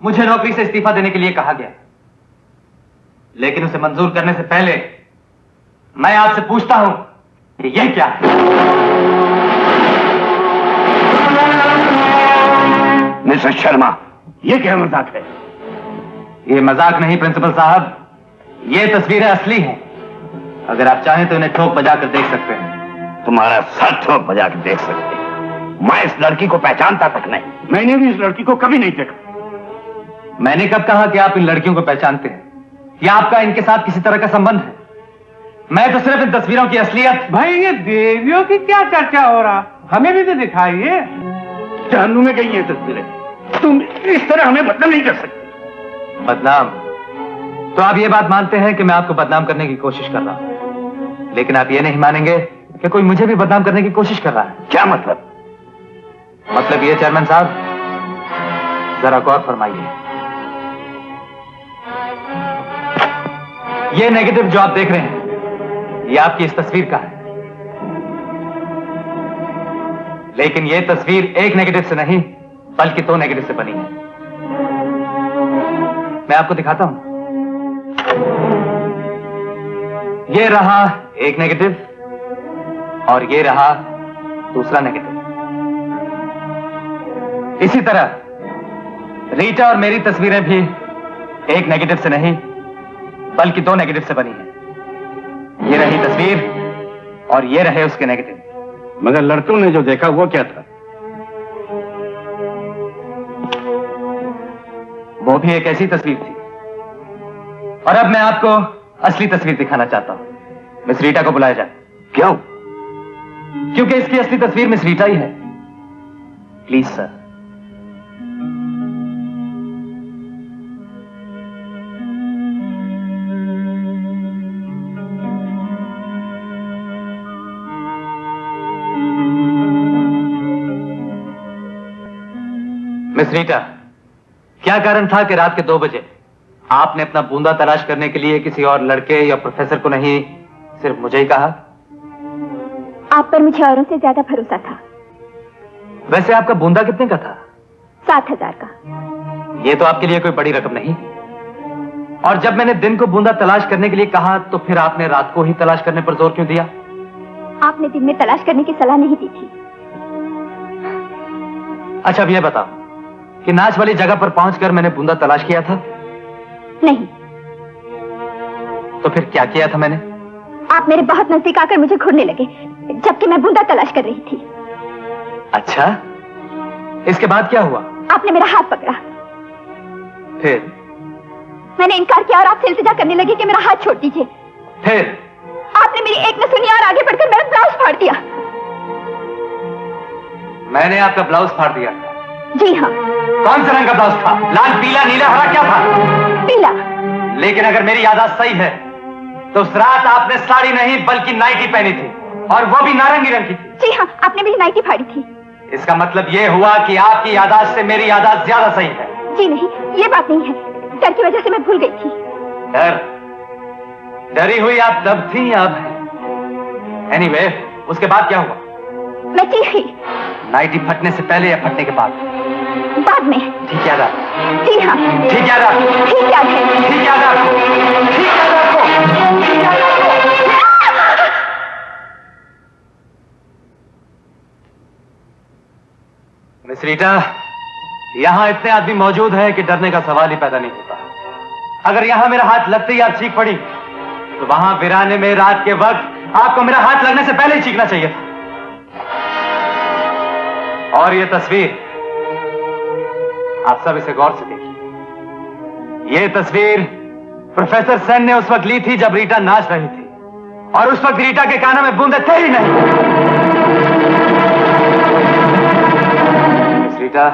मुझे नौकरी से इस्तीफा देने के लिए कहा गया। लेकिन उसे मंजूर करने से पहले मैं आपसे पूछता हूं कि यह क्या है? मिस्टर शर्मा, यह क्या मजाक है? यह मजाक नहीं प्रिंसिपल साहब, ये तस्वीरें असली हैं। अगर आप चाहें तो इन्हें ठोक बजा कर देख सकते हैं। तुम्हारा सर ठोक बजा कर देख सकते हैं। मैं इस लड़की को पहचानता तक नहीं, मैंने भी इस लड़की को कभी नहीं देखा। मैंने कब कहा कि आप इन लड़कियों को पहचानते हैं या आपका इनके साथ किसी तरह का संबंध है? मैं तो सिर्फ इन तस्वीरों की असलियत। भाई ये देवियों की क्या चर्चा हो रहा, हमें भी तो दिखाइए। जहन्नुम में गई ये तस्वीरें, तुम इस तरह हमें बदनाम नहीं कर सकते। बदनाम? तो आप ये बात मानते हैं कि मैं आपको बदनाम करने की कोशिश कर रहा हूं, लेकिन आप ये नहीं मानेंगे कि कोई मुझे भी बदनाम करने की कोशिश कर रहा है। क्या मतलब? मतलब ये चेयरमैन साहब, जरा गौर फरमाइए। ये नेगेटिव जो आप देख रहे हैं, ये आपकी इस तस्वीर का है, लेकिन ये तस्वीर एक नेगेटिव से नहीं बल्कि 2 नेगेटिव से बनी है। मैं आपको दिखाता हूं। ये रहा एक नेगेटिव और ये रहा दूसरा नेगेटिव। इसी तरह रीटा और मेरी तस्वीरें भी एक नेगेटिव से नहीं बल्कि 2 नेगेटिव से बनी हैं। ये रही तस्वीर और ये रहे उसके नेगेटिव। मगर लड़कों ने जो देखा वो क्या था? वो भी एक ऐसी तस्वीर थी। और अब मैं आपको असली तस्वीर दिखाना चाहता हूं। मिस रीटा को बुलाया जाए। क्यों? क्योंकि इसकी असली तस्वीर मिस रीटा ही है। Please sir. मिस रीटा, क्या कारण था कि रात के 2 बजे आपने अपना बूंदा तलाश करने के लिए किसी और लड़के या प्रोफेसर को नहीं, सिर्फ मुझे ही कहा? आप पर मुझे औरों से ज्यादा भरोसा था। वैसे आपका बूंदा कितने का था? 7,000 का। ये तो आपके लिए कोई बड़ी रकम नहीं। और जब मैंने दिन को बूंदा तलाश करने के लिए कहा तो फिर आपने रात को ही तलाश करने पर जोर क्यों दिया? आपने दिन में तलाश करने की सलाह नहीं दी थी। अच्छा, अब यह बताओ कि नाच वाली जगह पर पहुंचकर मैंने बूंदा तलाश किया था? नहीं। तो फिर क्या किया था मैंने? आप मेरे बहुत नजदीक आकर मुझे घूरने लगे जबकि मैं बूंदा तलाश कर रही थी। अच्छा, इसके बाद क्या हुआ? आपने मेरा हाथ पकड़ा। फिर? मैंने इनकार किया और आपसे इल्तिजा करने लगी कि मेरा हाथ छोड़ दीजिए। फिर? आपने मेरी एक न सुनी और आगे बढ़कर मेरा ब्लाउज फाड़ दिया। मैंने आपका ब्लाउज फाड़ दिया? जी हाँ। कौन सा रंग का ब्लाउज था? लाल, पीला, नीला, हरा, क्या था? पीला। लेकिन अगर मेरी याददाश्त सही है तो उस रात आपने साड़ी नहीं बल्कि नाइटी पहनी थी, और वो भी नारंगी रंग की थी। जी हाँ, आपने मेरी नाइटी फाड़ी थी। इसका मतलब ये हुआ कि आपकी याददाश्त से मेरी याददाश्त ज्यादा सही है। जी नहीं, ये बात नहीं है। डर की वजह से मैं भूल गई थी। डर? डरी हुई आप तब थी या अब है? एनीवे, उसके बाद क्या हुआ? मैं चीखी। नाइटी फटने से पहले या फटने के बाद? बाद में। ठीक याद है? जी हाँ। ठीक याद है? ठीक याद है। ठीक याद है? ठीक याद है? ठीक याद है? मिस रीटा, यहां इतने आदमी मौजूद हैं कि डरने का सवाल ही पैदा नहीं होता। अगर यहां मेरा हाथ लगते ही आप चीख पड़ी तो वहां वीराने में रात के वक्त आपको मेरा हाथ लगने से पहले ही चीखना चाहिए था। और ये तस्वीर, आप सब इसे गौर से देखिए। ये तस्वीर प्रोफेसर सेन ने उस वक्त ली थी जब रीटा नाच रही थी, और उस वक्त रीटा के कानों में बूंदे थे ही नहीं। रीटा,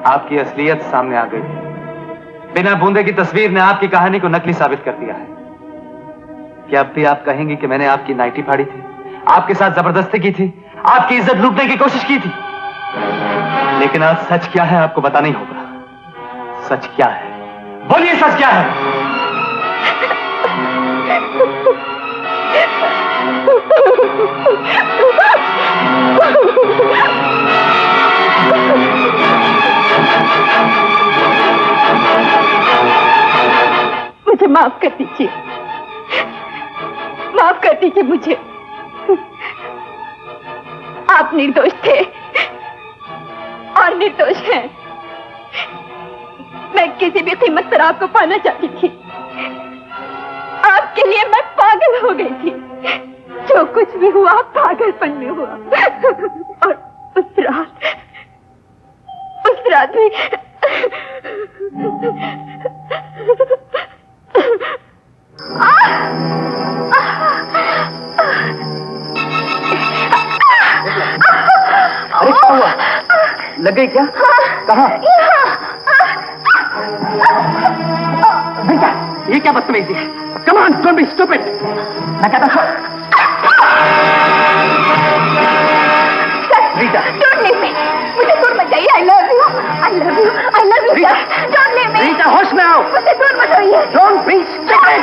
आपकी असलियत सामने आ गई। बिना बूंदे की तस्वीर ने आपकी कहानी को नकली साबित कर दिया है। क्या अब भी आप कहेंगी कि मैंने आपकी नाइटी फाड़ी थी, आपके साथ जबरदस्ती की थी, आपकी इज्जत लूटने की कोशिश की थी? लेकिन आज सच क्या है आपको बताना ही होगा। सच क्या है? बोलिए, सच क्या है? मुझे माफ कर दीजिए, माफ कर दीजिए मुझे। आप निर्दोष थे और निर्दोष हैं। मैं किसी भी कीमत पर आपको पाना चाहती थी। आपके लिए मैं पागल हो गई थी। जो कुछ भी हुआ पागलपन में हुआ। और उस रात में अरे क्या हुआ? लग गई क्या? कहाँ? बेटा, ये क्या बदतमीजी है? Come on, don't be stupid. मैं कहता हूँ। Rita, don't leave me. मुझे दूर मत जाइए। I love you. I love you. I love you. Rita, don't leave me. Rita, होश में आओ। मुझे दूर मत जाइए। Don't be stupid.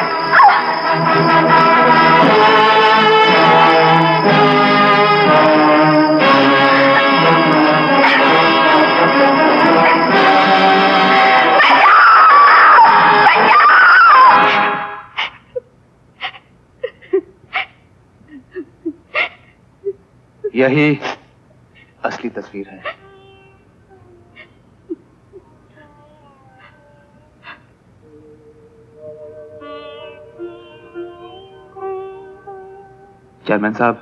यही असली तस्वीर है। चेयरमैन साहब,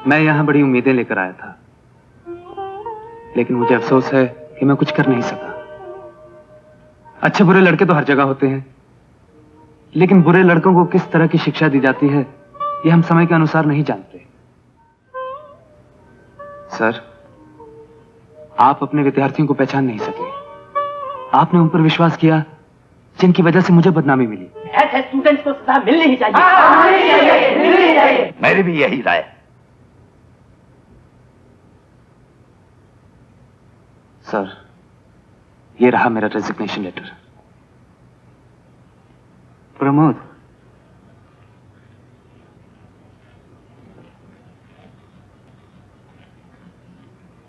मैं यहां बड़ी उम्मीदें लेकर आया था, लेकिन मुझे अफसोस है कि मैं कुछ कर नहीं सका। अच्छे बुरे लड़के तो हर जगह होते हैं, लेकिन बुरे लड़कों को किस तरह की शिक्षा दी जाती है यह हम समय के अनुसार नहीं जानते। सर, आप अपने विद्यार्थियों को पहचान नहीं सके। आपने उन पर विश्वास किया जिनकी वजह से मुझे बदनामी मिली। ऐसे स्टूडेंट्स को सजा मिलनी ही चाहिए। मेरी भी यही राय। सर, ये रहा मेरा रेजिग्नेशन लेटर। प्रमोद,